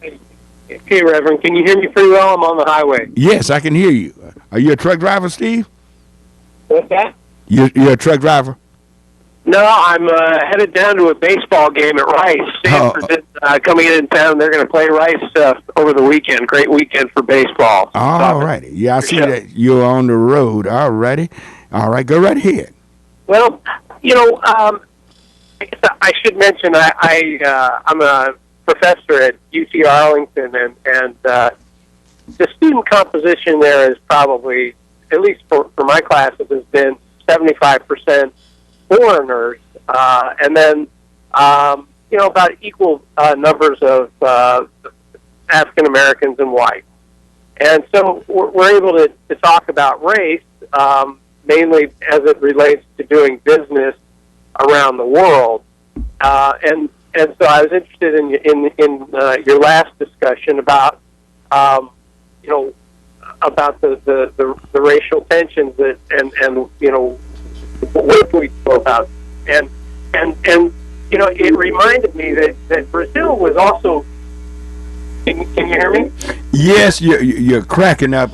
hey, Reverend. Can you hear me pretty well? I'm on the highway. Yes, I can hear you. Are you a truck driver, Steve? What's that? You're a truck driver? No, I'm headed down to a baseball game at Rice. Stanford is coming in town. They're going to play Rice over the weekend. Great weekend for baseball. All righty. Yeah, I see that you're on the road. All righty. All right, go right ahead. Well, I guess I should mention I'm a professor at UT Arlington, and the student composition there is probably, at least for my classes, has been 75% foreigners, and then about equal numbers of African Americans and whites. And so we're able to talk about race, mainly as it relates to doing business around the world. And so I was interested in your last discussion about about the racial tensions and what we go about, and it reminded me that Brazil was also. Can you hear me? Yes, you're cracking up.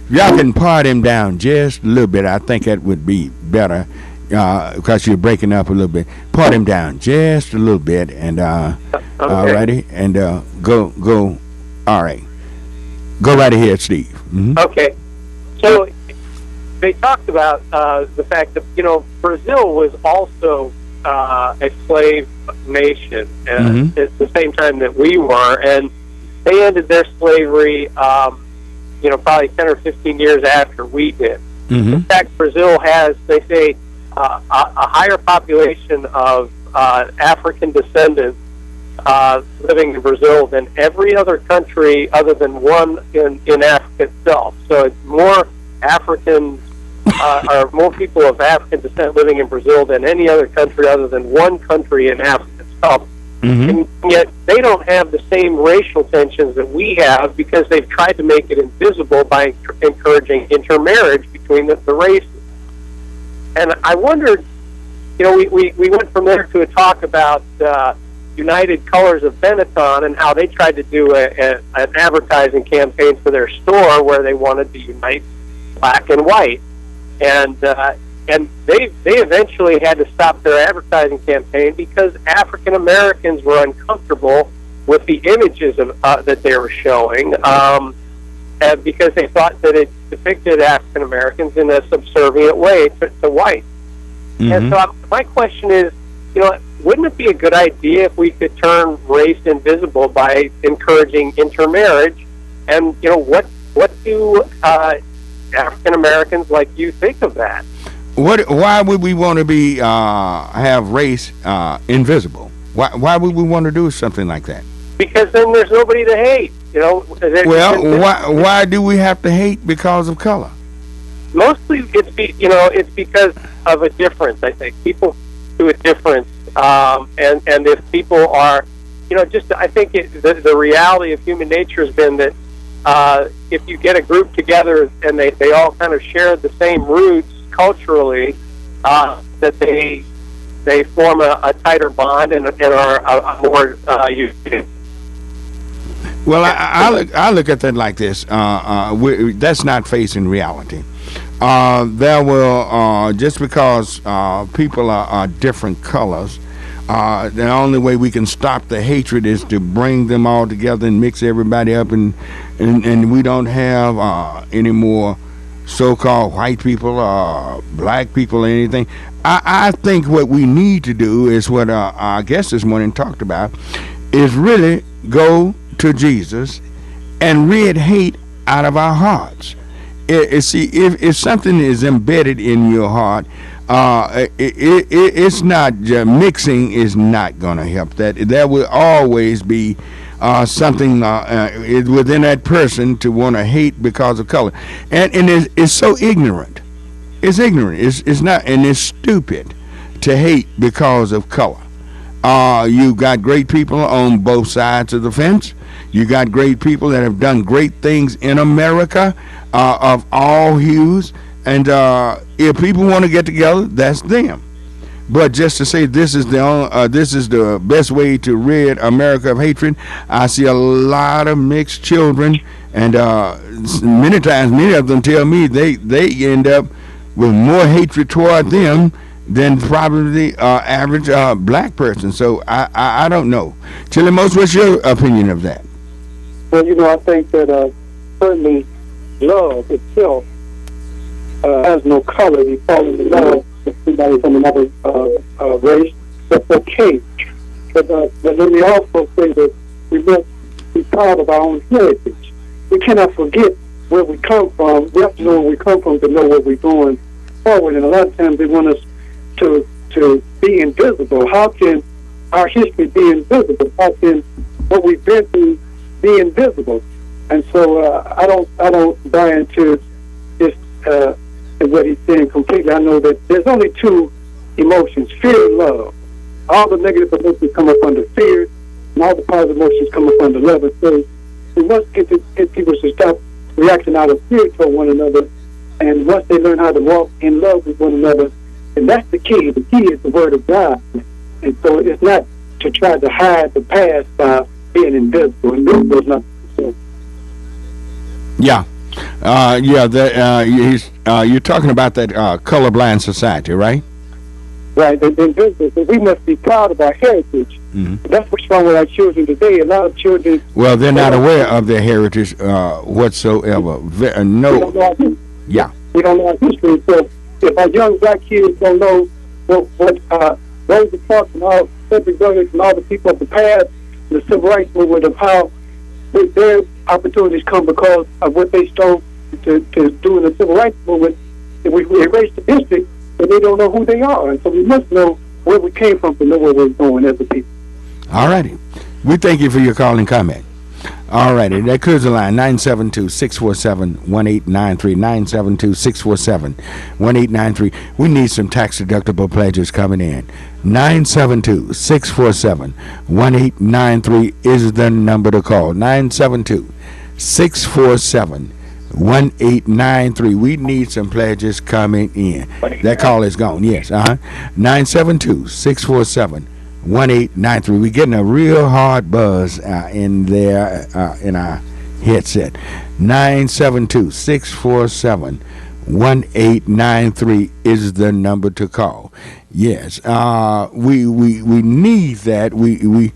Y'all can part him down just a little bit. I think that would be better because you're breaking up a little bit. Part him down just a little bit, and okay. Alrighty, and go. All right, go right ahead, Steve. Mm-hmm. Okay, so they talked about the fact that Brazil was also a slave nation at the same time that we were, and they ended their slavery probably 10 or 15 years after we did. In fact, Brazil has, they say, a higher population of African descendants living in Brazil than every other country other than one in Africa itself. So it's more Africans or more people of African descent living in Brazil than any other country other than one country in Africa itself. And yet they don't have the same racial tensions that we have because they've tried to make it invisible by encouraging intermarriage between the races. And I wondered, we went from there to a talk about United Colors of Benetton and how they tried to do an advertising campaign for their store where they wanted to unite black and white. And they eventually had to stop their advertising campaign because African Americans were uncomfortable with the images of that they were showing, and because they thought that it depicted African Americans in a subservient way to whites. And so my question is, wouldn't it be a good idea if we could turn race invisible by encouraging intermarriage? And what do African Americans like you think of that? Why would we want to be have race invisible? Why would we want to do something like that? Because then there's nobody to hate. Well, why do we have to hate because of color? Mostly, it's because of a difference. I think people do a difference, and if people are, I think the reality of human nature has been that if you get a group together and they all kind of share the same roots culturally, that they form a tighter bond and are a more united. Well, I look at that like this. That's not facing reality. There will just because people are different colors. The only way we can stop the hatred is to bring them all together and mix everybody up, and we don't have any more so-called white people or black people or anything. I think what we need to do is what our guest this morning talked about, is really go to Jesus and rid hate out of our hearts. See, if something is embedded in your heart, it's not mixing is not going to help that. There will always be something within that person to want to hate because of color, and it's so ignorant. It's ignorant. It's not, and it's stupid to hate because of color. You got great people on both sides of the fence. You got great people that have done great things in America of all hues. And if people want to get together, that's them. But just to say this is the best way to rid America of hatred, I see a lot of mixed children, and many times many of them tell me they end up with more hatred toward them than probably the average black person. So I don't know. Chili Most, what's your opinion of that? Well, I think that certainly love itself has no color. You fall in love with somebody from another race. That's okay. But let me also say that we must be proud of our own heritage. We cannot forget where we come from. We have to know where we come from to know what we're doing forward. And a lot of times they want us to be invisible. How can our history be invisible? How can what we've been through be invisible? And so I don't buy into this what he's saying completely. I know that there's only two emotions: fear and love. All the negative emotions come up under fear, and all the positive emotions come up under love. And so we must get people to stop reacting out of fear toward one another. And once they learn how to walk in love with one another, and that's the key. The key is the Word of God. And so it's not to try to hide the past by being invisible. Invisible is not. Yeah. You're talking about that colorblind society, right? Right. We must be proud of our heritage. Mm-hmm. That's what's wrong with our children today. A lot of children. Well, they're not aware of their heritage whatsoever. No. Yeah. We don't know our history. So if our young black kids don't know what Rosa Parks and all Cedric Douglass and all the people of the past, the civil rights movement, of how their opportunities come because of what they strove to do in the civil rights movement, and we erase the history, but they don't know who they are. And so we must know where we came from to know where we're going as a people. All righty. We thank you for your call and comment. All righty. That clears the line. 972-647-1893. 972-647-1893. We need some tax-deductible pledges coming in. 972-647-1893 is the number to call. 972-647-1893. We need some pledges coming in. That call is gone. Yes. 972-647-1893. 1893. We're getting a real hard buzz in there in our headset. 972-647-1893 is the number to call. Yes, we need that. We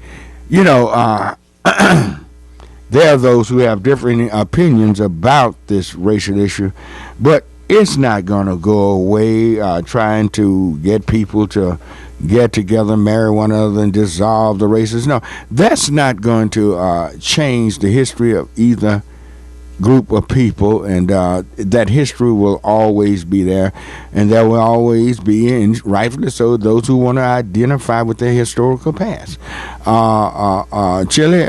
there are those who have different opinions about this racial issue, but it's not going to go away trying to get people to get together, marry one another, and dissolve the races. No, that's not going to change the history of either group of people, and that history will always be there, and there will always be, and rightfully so, those who want to identify with their historical past. Chili,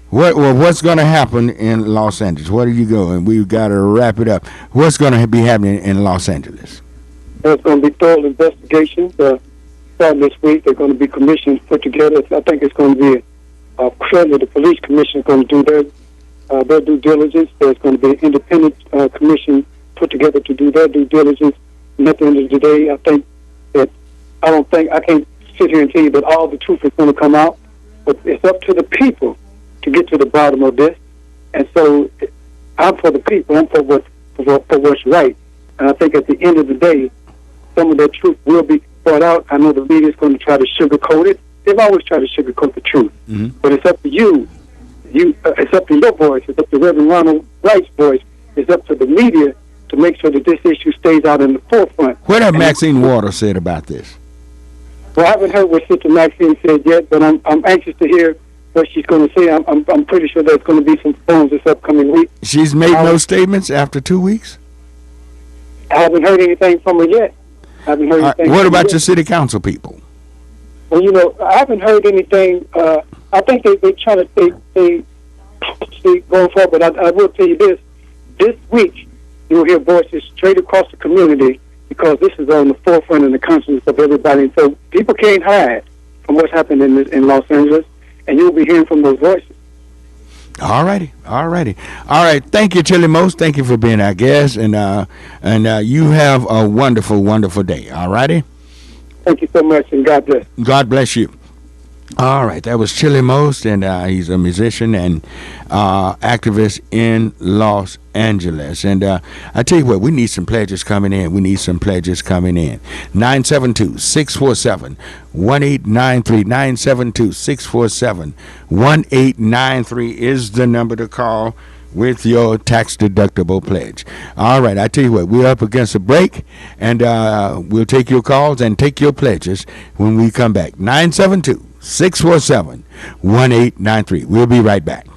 what's going to happen in Los Angeles? Where are you going? We've got to wrap it up. What's going to be happening in Los Angeles? There's going to be thorough investigations starting this week. They're going to be commissions put together. I think it's going to be certainly the police commission is going to do their due diligence. There's going to be an independent commission put together to do their due diligence. And at the end of the day, I can't sit here and tell you that all the truth is going to come out, but it's up to the people to get to the bottom of this. And so I'm for the people. I'm for what's right. And I think at the end of the day, some of that truth will be brought out. I know the media is going to try to sugarcoat it. They've always tried to sugarcoat the truth. Mm-hmm. But it's up to you. It's up to your voice. It's up to Reverend Ronald Wright's voice. It's up to the media to make sure that this issue stays out in the forefront. What have Maxine Waters said about this? Well, I haven't heard what Sister Maxine said yet, but I'm anxious to hear what she's going to say. I'm pretty sure there's going to be some phones this upcoming week. She's made no statements after 2 weeks? I haven't heard anything from her yet. What about your city council people? Well, I haven't heard anything. I think they're trying to stay going forward, but I will tell you this. This week, you'll hear voices straight across the community because this is on the forefront of the consciousness of everybody. And so people can't hide. what's happened in Los Angeles, and you'll be hearing from those voices. All righty. All right. Thank you, Chili Most. Thank you for being our guest, and you have a wonderful, wonderful day. All righty. Thank you so much, and God bless. God bless you. All right, that was Chili Most, and he's a musician and activist in Los Angeles. And I tell you what, we need some pledges coming in. 972-647-1893. 972-647-1893 is the number to call with your tax-deductible pledge. All right, I tell you what, we're up against a break, and we'll take your calls and take your pledges when we come back. 972-647-1893. We'll be right back.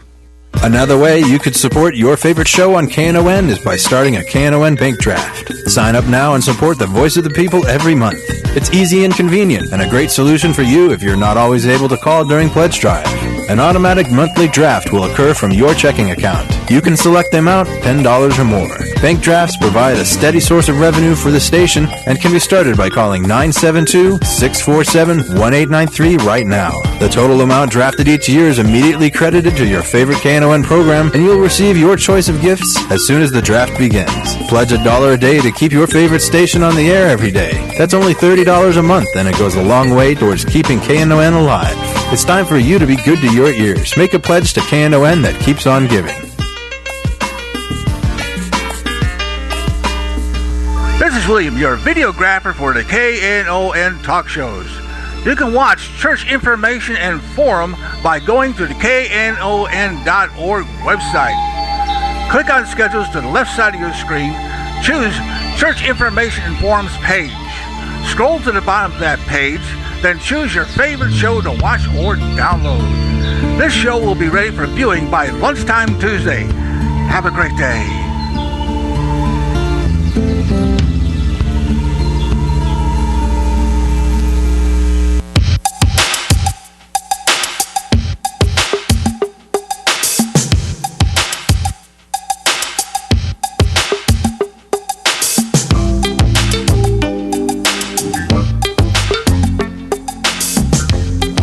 Another way you could support your favorite show on KNON is by starting a KNON bank draft. Sign up now and support the voice of the people every month. It's easy and convenient, and a great solution for you if you're not always able to call during pledge drive. An automatic monthly draft will occur from your checking account. You can select the amount, $10 or more. Bank drafts provide a steady source of revenue for the station and can be started by calling 972-647-1893 right now. The total amount drafted each year is immediately credited to your favorite KNON program, and you'll receive your choice of gifts as soon as the draft begins. Pledge $1 a day to keep your favorite station on the air every day. That's only $30 a month, and it goes a long way towards keeping KNON alive. It's time for you to be good to your ears. Make a pledge to KNON that keeps on giving. This is William, your videographer for the KNON talk shows. You can watch church information and forum by going to the knon.org website. Click on schedules to the left side of your screen. Choose Church Information and Forums page. Scroll to the bottom of that page, then choose your favorite show to watch or download. This show will be ready for viewing by lunchtime Tuesday. Have a great day.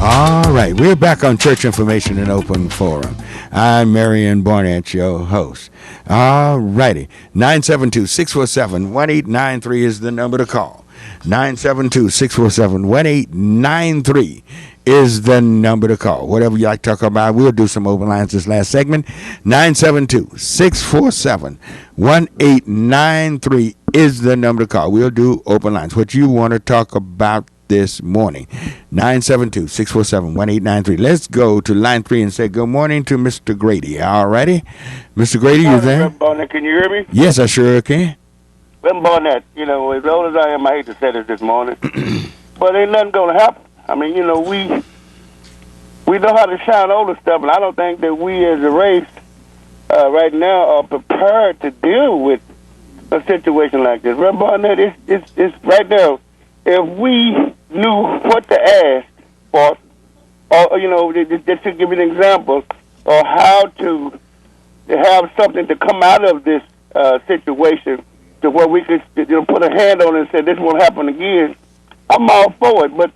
All right, we're back on Church Information and Open Forum. I'm Marion Barnett, your host. All righty, 972-647-1893 is the number to call. 972-647-1893 is the number to call. Whatever you like to talk about, we'll do some open lines this last segment. 972-647-1893 is the number to call. We'll do open lines. What you want to talk about this morning. 972-647-1893. Let's go to line 3 and say good morning to Mr. Grady. All righty. Mr. Grady, you there? Reverend Barnett, can you hear me? Yes, I sure can. Reverend Barnett, as old as I am, I hate to say this morning, but ain't nothing going to happen. I mean, we know how to shine older stuff, and I don't think that we as a race right now are prepared to deal with a situation like this. Reverend Barnett, it's right now. If we knew what to ask for, or just to give you an example, or how to have something to come out of this situation, to where we could put a hand on it and say this won't happen again, I'm all for it. But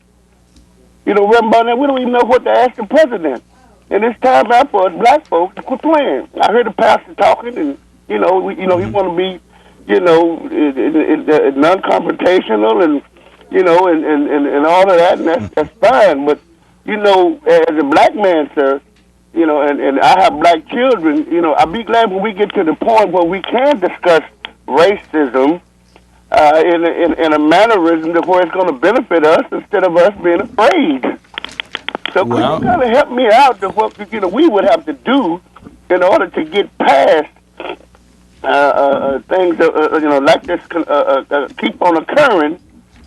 Reverend Barnett, we don't even know what to ask the president, and it's time out for us black folks to quit playing. I heard the pastor talking, and he want to be non-confrontational and. And all of that, and that's fine. But, as a black man, sir, and I have black children, I'd be glad when we get to the point where we can discuss racism in a mannerism to where it's going to benefit us instead of us being afraid. So could you kind of help me out to what, we would have to do in order to get past things, like this keep on occurring.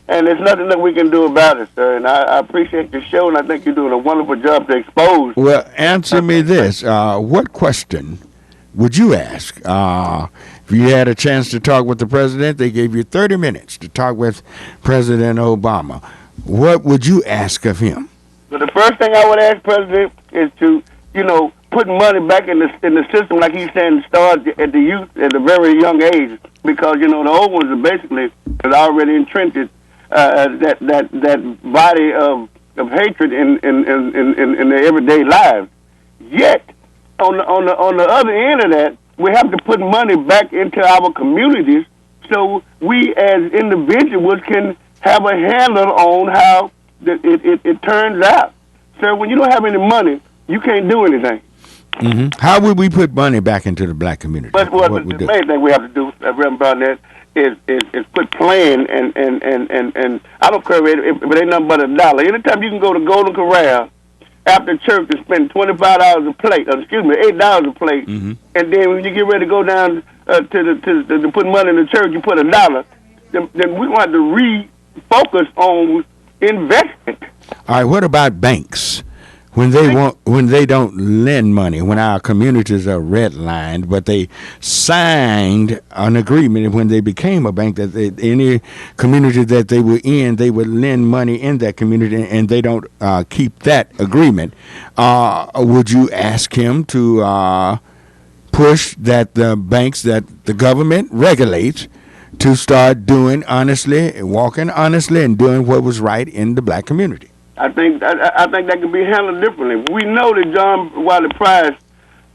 And there's nothing that we can do about it, sir. And I appreciate the show, and I think you're doing a wonderful job to expose. Well, answer me this. What question would you ask? If you had a chance to talk with the president, they gave you 30 minutes to talk with President Obama. What would you ask of him? Well, the first thing I would ask President is to, put money back in the system, like he's saying, start at the youth at a very young age. Because, the old ones are basically already entrenched. That body of of hatred in their everyday lives. Yet, on the other end of that, we have to put money back into our communities so we as individuals can have a handle on how it turns out. So when you don't have any money, you can't do anything. Mm-hmm. How would we put money back into the black community? But the main thing we have to do, Reverend Barnett, is put plan and I don't care if it ain't nothing but $1. Anytime you can go to Golden Corral after church and spend $25 a plate, $8 a plate, and then when you get ready to go down to put money in the church, you put $1. Then we want to refocus on investment. All right. What about banks? When they don't lend money, when our communities are redlined, but they signed an agreement when they became a bank that any community that they were in, they would lend money in that community, and they don't keep that agreement. Would you ask him to push that the banks that the government regulates to start doing honestly, walking honestly, and doing what was right in the black community? I think that can be handled differently. We know that John Wiley Price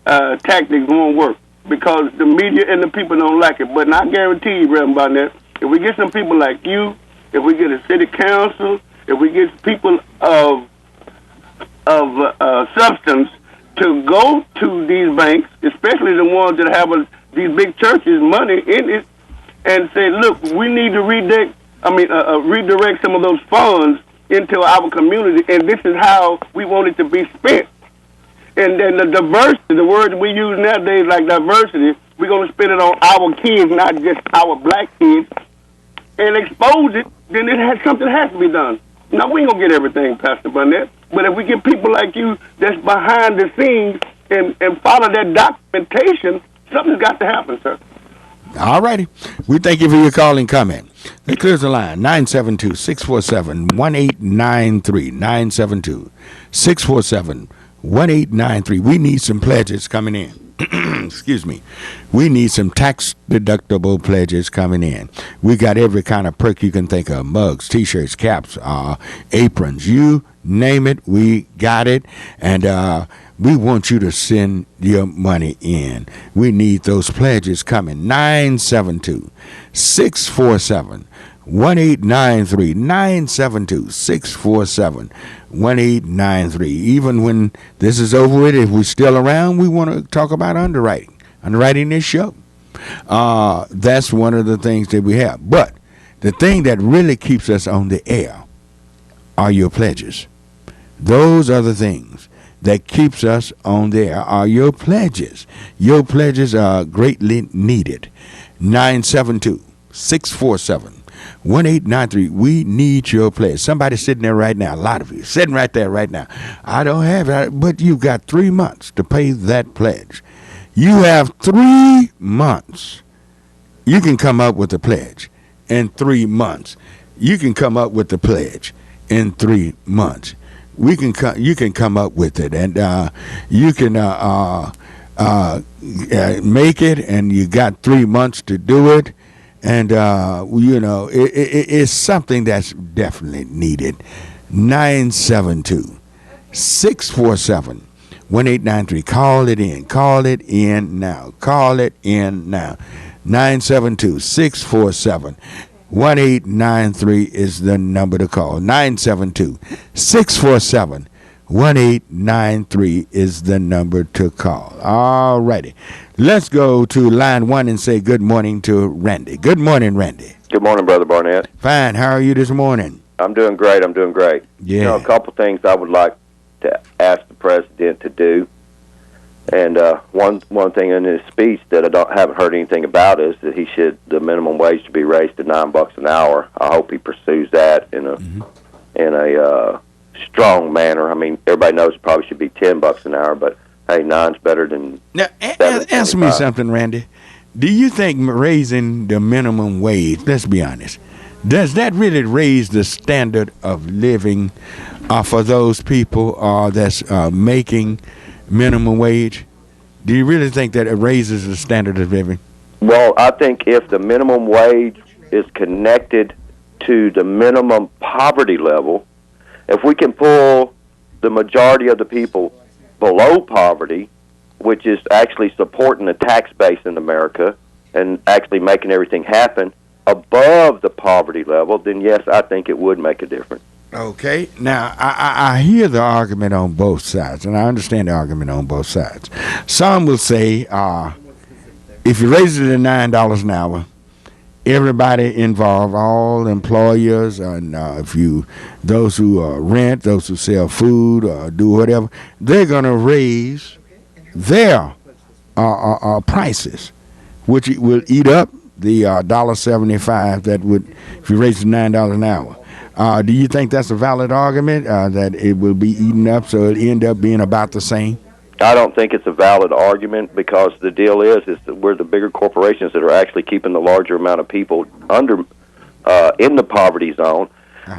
tactics won't work because the media and the people don't like it. But I guarantee you, Reverend Barnett, if we get some people like you, if we get a city council, if we get people of substance to go to these banks, especially the ones that have these big churches money in it, and say, look, we need to redirect some of those funds into our community, and this is how we want it to be spent. And then the diversity, the word we use nowadays like diversity, we're going to spend it on our kids, not just our black kids, and expose it, then something has to be done. Now, we ain't going to get everything, Pastor Barnett, but if we get people like you that's behind the scenes and follow that documentation, something's got to happen, sir. All righty. We thank you for your call and comment. That clears the line. 972-647-1893. 972-647-1893. We need some pledges coming in. Excuse me. We need some tax-deductible pledges coming in. We got every kind of perk you can think of. Mugs, T-shirts, caps, aprons. You name it, we got it. And we want you to send your money in. We need those pledges coming. 972-647-1893. 972-647-1893. Even when this is over with, if we're still around, we want to talk about underwriting this show. That's one of the things that we have. But the thing that really keeps us on the air are your pledges. Those are the things that keeps us on the air are your pledges. Your pledges are greatly needed. 972-647-1893. We need your pledge. Somebody sitting there right now, a lot of you sitting right there right now. I don't have it, but you've got 3 months to pay that pledge. You have 3 months. You can come up with a pledge in 3 months. You can come up with the pledge in 3 months. You can come up with it, and you can make it, and you got 3 months to do it. And, it's something that's definitely needed. 972-647-1893. Call it in. Call it in now. Call it in now. 972-647-1893 is the number to call. 972-647-1893 is the number to call. All righty. Let's go to line 1 and say good morning to Randy. Good morning, Randy. Good morning, Brother Barnett. Fine. How are you this morning? I'm doing great. Yeah. A couple things I would like to ask the president to do. And one thing in his speech that haven't heard anything about is that the minimum wage to be raised to $9 an hour. I hope he pursues that in a strong manner. I mean, everybody knows it probably should be $10 an hour, but hey, 9's better than. Now, answer me something, Randy. Do you think raising the minimum wage? Let's be honest. Does that really raise the standard of living for those people that's making minimum wage? Do you really think that it raises the standard of living? Well, I think if the minimum wage is connected to the minimum poverty level, if we can pull the majority of the people below poverty, which is actually supporting the tax base in America and actually making everything happen above the poverty level, then yes, I think it would make a difference. Okay. Now, I hear the argument on both sides, and I understand the argument on both sides. Some will say, if you raise it to $9 an hour, everybody involved, all employers, and those who rent, those who sell food, or do whatever, they're going to raise their prices, which will eat up the $1.75 that would, if you raise it to $9 an hour. Do you think that's a valid argument, that it will be eaten up, so it'll end up being about the same? I don't think it's a valid argument, because the deal is that we're the bigger corporations that are actually keeping the larger amount of people under in the poverty zone.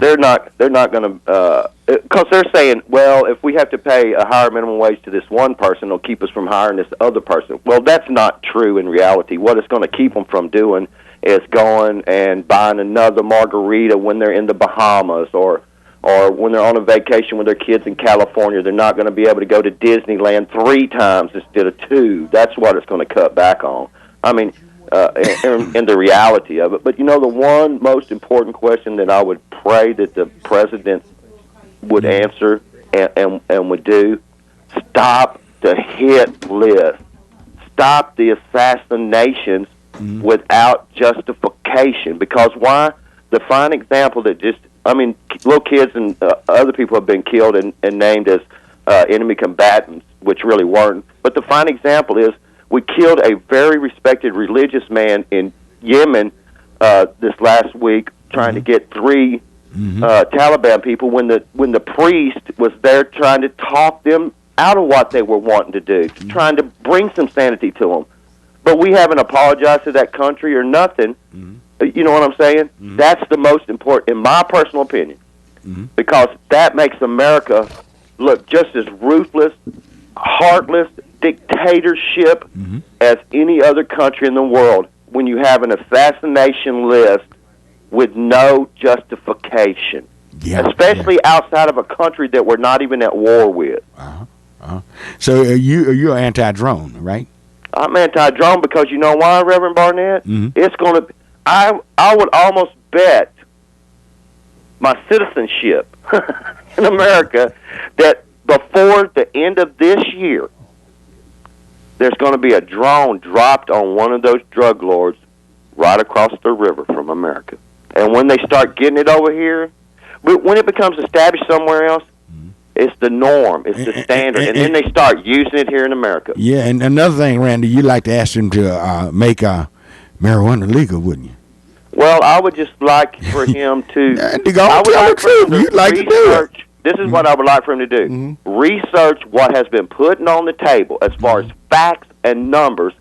They're not going to, because they're saying, well, if we have to pay a higher minimum wage to this one person, it'll keep us from hiring this other person. Well, that's not true in reality. What it's going to keep them from doing is going and buying another margarita when they're in the Bahamas, or when they're on a vacation with their kids in California. They're not going to be able to go to Disneyland 3 times instead of 2. That's what it's going to cut back on. I mean, in the reality of it. But, the one most important question that I would pray that the president would answer and would do, stop the hit list. Stop the assassinations without justification. Because why? The fine example that little kids and other people have been killed and named as enemy combatants, which really weren't. But the fine example is we killed a very respected religious man in Yemen this last week, trying to get 3 Taliban people when the priest was there trying to talk them out of what they were wanting to do, trying to bring some sanity to them. But we haven't apologized to that country or nothing. You know what I'm saying? That's the most important, in my personal opinion, because that makes America look just as ruthless, heartless, dictatorship as any other country in the world when you have an assassination list with no justification, especially outside of a country that we're not even at war with. So you're anti-drone, right? I'm anti-drone because you know why, Reverend Barnett? It's going to. I would almost bet my citizenship in America that before the end of this year, there's going to be a drone dropped on one of those drug lords right across the river from America. And when they start getting it over here, when it becomes established somewhere else, it's the norm, it's the standard, and then they start using it here in America. Yeah, and another thing, Randy, you'd like to ask them to make marijuana legal, wouldn't you? Well, I would just like for him to. I would like for him to like research. This is what I would like for him to do: research what has been put on the table as far as facts and numbers,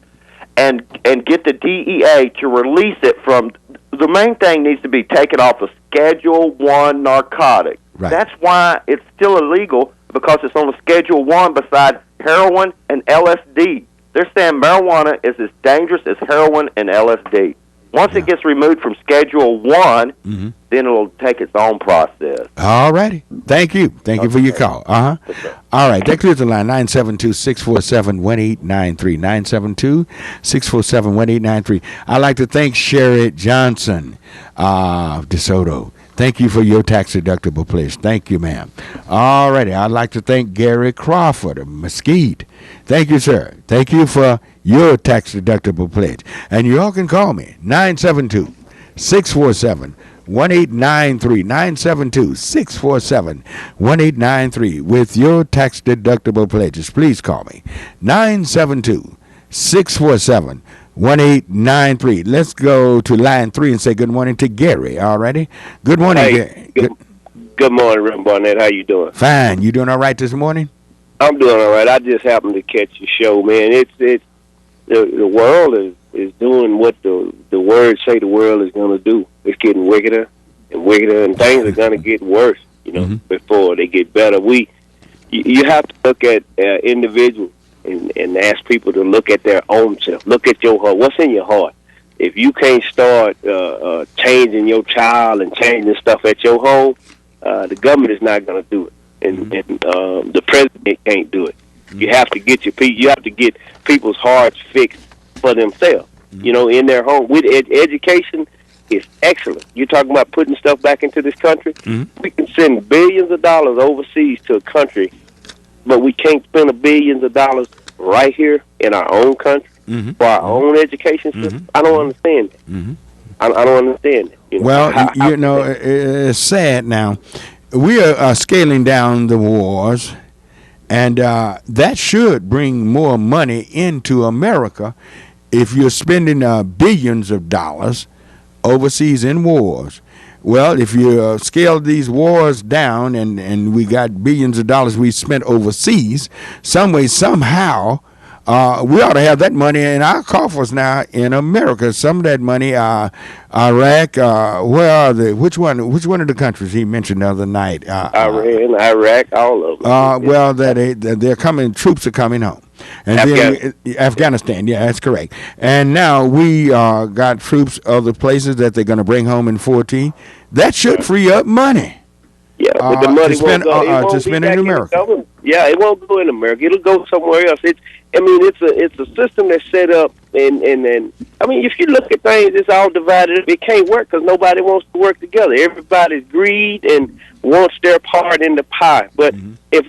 and get the DEA to release it from. The main thing needs to be taken off of Schedule 1 narcotic. Right. That's why it's still illegal, because it's on the Schedule 1 beside heroin and LSD. They're saying marijuana is as dangerous as heroin and LSD. Once it gets removed from Schedule 1, then it'll take its own process. All righty. Thank you. Thank you for your call. All right. That clears the line. 972-647-1893. 972-647-1893. I'd like to thank Sherry Johnson of DeSoto. Thank you for your tax-deductible pledge. Thank you, ma'am. All righty. I'd like to thank Gary Crawford of Mesquite. Thank you, sir. Thank you for your tax-deductible pledge. And you all can call me, 972-647-1893. 972-647-1893 with your tax-deductible pledges. Please call me, 972-647-1893. Let's go to line 3 and say good morning to Gary. All righty. Good morning, Gary. Good morning, Reverend Barnett. How you doing? Fine. You doing all right this morning? I'm doing all right. I just happened to catch your show, man. The world is doing what the words say the world is going to do. It's getting wickeder and wickeder, and things are going to get worse, before they get better. You have to look at individuals and ask people to look at their own self. Look at your heart. What's in your heart? If you can't start changing your child and changing stuff at your home, The government is not going to do it, and the president can't do it. You have to get you have to get people's hearts fixed for themselves. You know, in their home. With education is excellent. You're talking about putting stuff back into this country. We can send billions of dollars overseas to a country, but we can't spend billions of dollars right here in our own country for our own education system. I don't understand that. I don't understand it. You know, well, it's sad now. We are scaling down the wars, and that should bring more money into America if you're spending billions of dollars overseas in wars. Well, if you scale these wars down and we got billions of dollars we spent overseas, some way, somehow, we ought to have that money in our coffers now in America. Some of that money, Iraq, where are they? Which one of the countries he mentioned the other night? Iran, Iraq, all of them. Well, they're coming. Troops are coming home. And Afghanistan, yeah, that's correct. And now we got troops other places that they're going to bring home in 14. That should free up money. Yeah, but the money to spend in America. Yeah, it won't go in America. It'll go somewhere else. It's a system that's set up, and I mean, if you look at things, it's all divided. It can't work because nobody wants to work together. Everybody's greed and wants their part in the pie. But if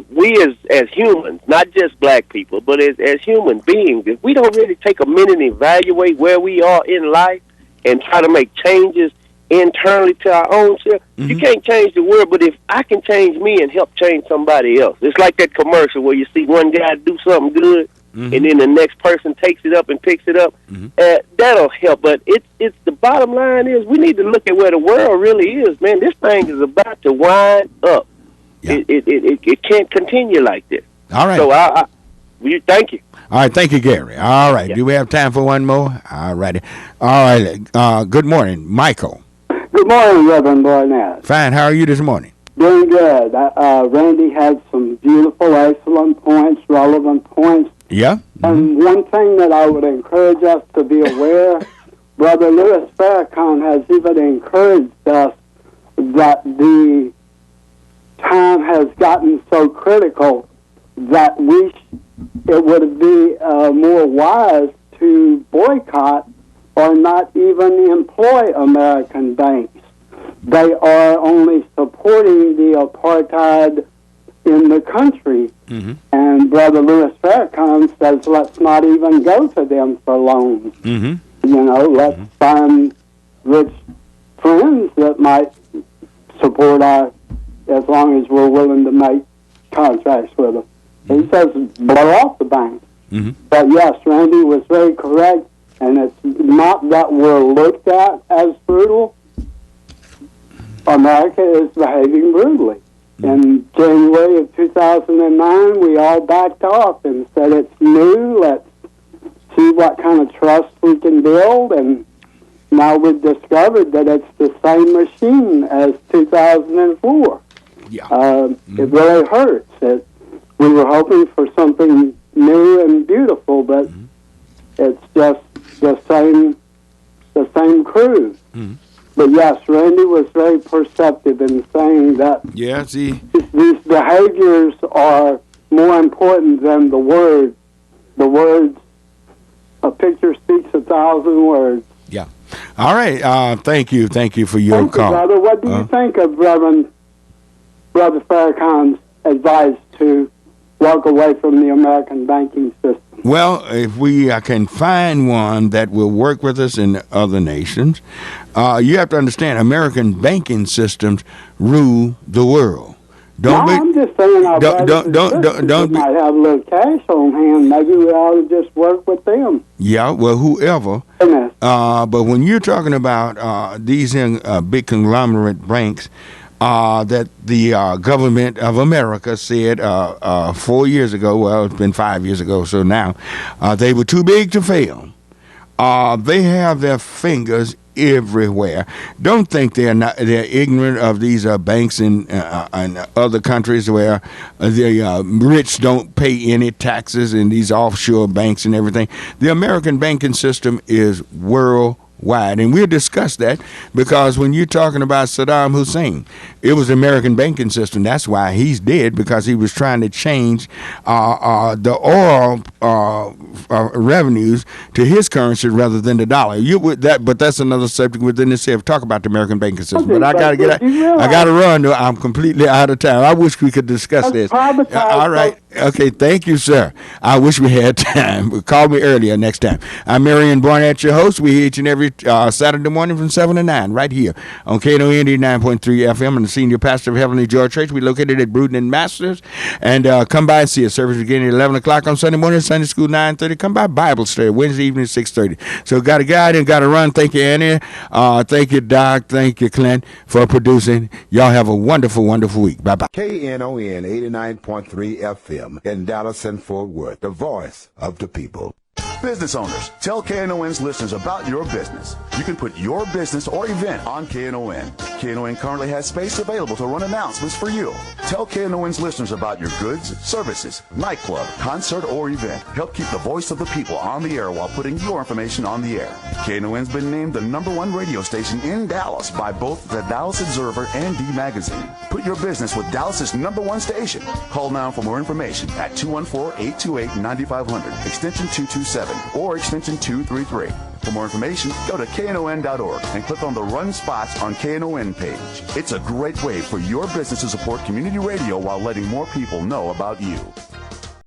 we as humans, not just black people, but as human beings, if we don't really take a minute and evaluate where we are in life and try to make changes internally to our own self, you can't change the world, but if I can change me and help change somebody else, it's like that commercial where you see one guy do something good, and then the next person takes it up and picks it up. That'll help, but it's the bottom line is we need to look at where the world really is, man. This thing is about to wind up. Yeah. It can't continue like this. All right. So thank you. All right, thank you, Gary. All right, do we have time for one more? All righty. All right. Good morning, Michael. Good morning, Reverend Barnett. Fine. How are you this morning? Doing good. Randy had some beautiful, excellent points, relevant points. Yeah. And one thing that I would encourage us to be aware, Brother Louis Farrakhan has even encouraged us that the time has gotten so critical that it would be more wise to boycott or not even employ American banks. They are only supporting the apartheid in the country. And Brother Louis Farrakhan says, let's not even go to them for loans. You know, let's find rich friends that might support us as long as we're willing to make contracts with them. He says, blow off the bank. But yes, Randy was very correct, and it's not that we're looked at as brutal. America is behaving brutally. In January of 2009, we all backed off and said it's new, let's see what kind of trust we can build, and now we've discovered that it's the same machine as 2004. It really hurts. We were hoping for something new and beautiful, but it's just the same crew. But yes, Randy was very perceptive in saying that these behaviors are more important than the words. The words, a picture speaks 1,000 words. Yeah. All right. Thank you. Thank you for your call. Brother. What do you think of Brother Farrakhan's advice to walk away from the American banking system? Well, if we can find one that will work with us in other nations, you have to understand American banking systems rule the world. I'm just saying our don't might have a little cash on hand. Maybe we ought to just work with them. Yeah, well, whoever. But when you're talking about these big conglomerate banks, that the government of America said 4 years ago, well, it's been 5 years ago, so now, they were too big to fail. They have their fingers everywhere. Don't think they're ignorant of these banks in other countries where the rich don't pay any taxes in these offshore banks and everything. The American banking system is worldwide. wide. And we'll discuss that because when you're talking about Saddam Hussein, it was the American banking system. That's why he's dead, because he was trying to change the oil revenues to his currency rather than the dollar. But that's another subject within itself. Talk about the American banking system. But I got to run. Though. I'm completely out of time. I wish we could discuss this. All right. Okay. Thank you, sir. I wish we had time. Call me earlier next time. I'm Marion Barnett, your host. We hear each and every Saturday morning from 7 to 9 right here on Knon 89.3 FM. I'm the senior pastor of Heavenly Joy Church. We're located at Bruton and Masters. And come by and see us. Service beginning at 11 o'clock on Sunday morning, Sunday school 9:30. Come by Bible study Wednesday evening 6:30. So got to guide and got to run. Thank you, Annie. Thank you, Doc. Thank you, Clint, for producing. Y'all have a wonderful, wonderful week. Bye-bye. KNON 89.3 FM in Dallas and Fort Worth, the voice of the people. Business owners, tell KNON's listeners about your business. You can put your business or event on KNON. KNON currently has space available to run announcements for you. Tell KNON's listeners about your goods, services, nightclub, concert, or event. Help keep the voice of the people on the air while putting your information on the air. KNON's been named the #1 radio station in Dallas by both the Dallas Observer and D Magazine. Put your business with Dallas's #1 station. Call now for more information at 214-828-9500, extension 227. Or extension 233. For more information, go to KNON.org and click on the Run Spots on KNON page. It's a great way for your business to support community radio while letting more people know about you.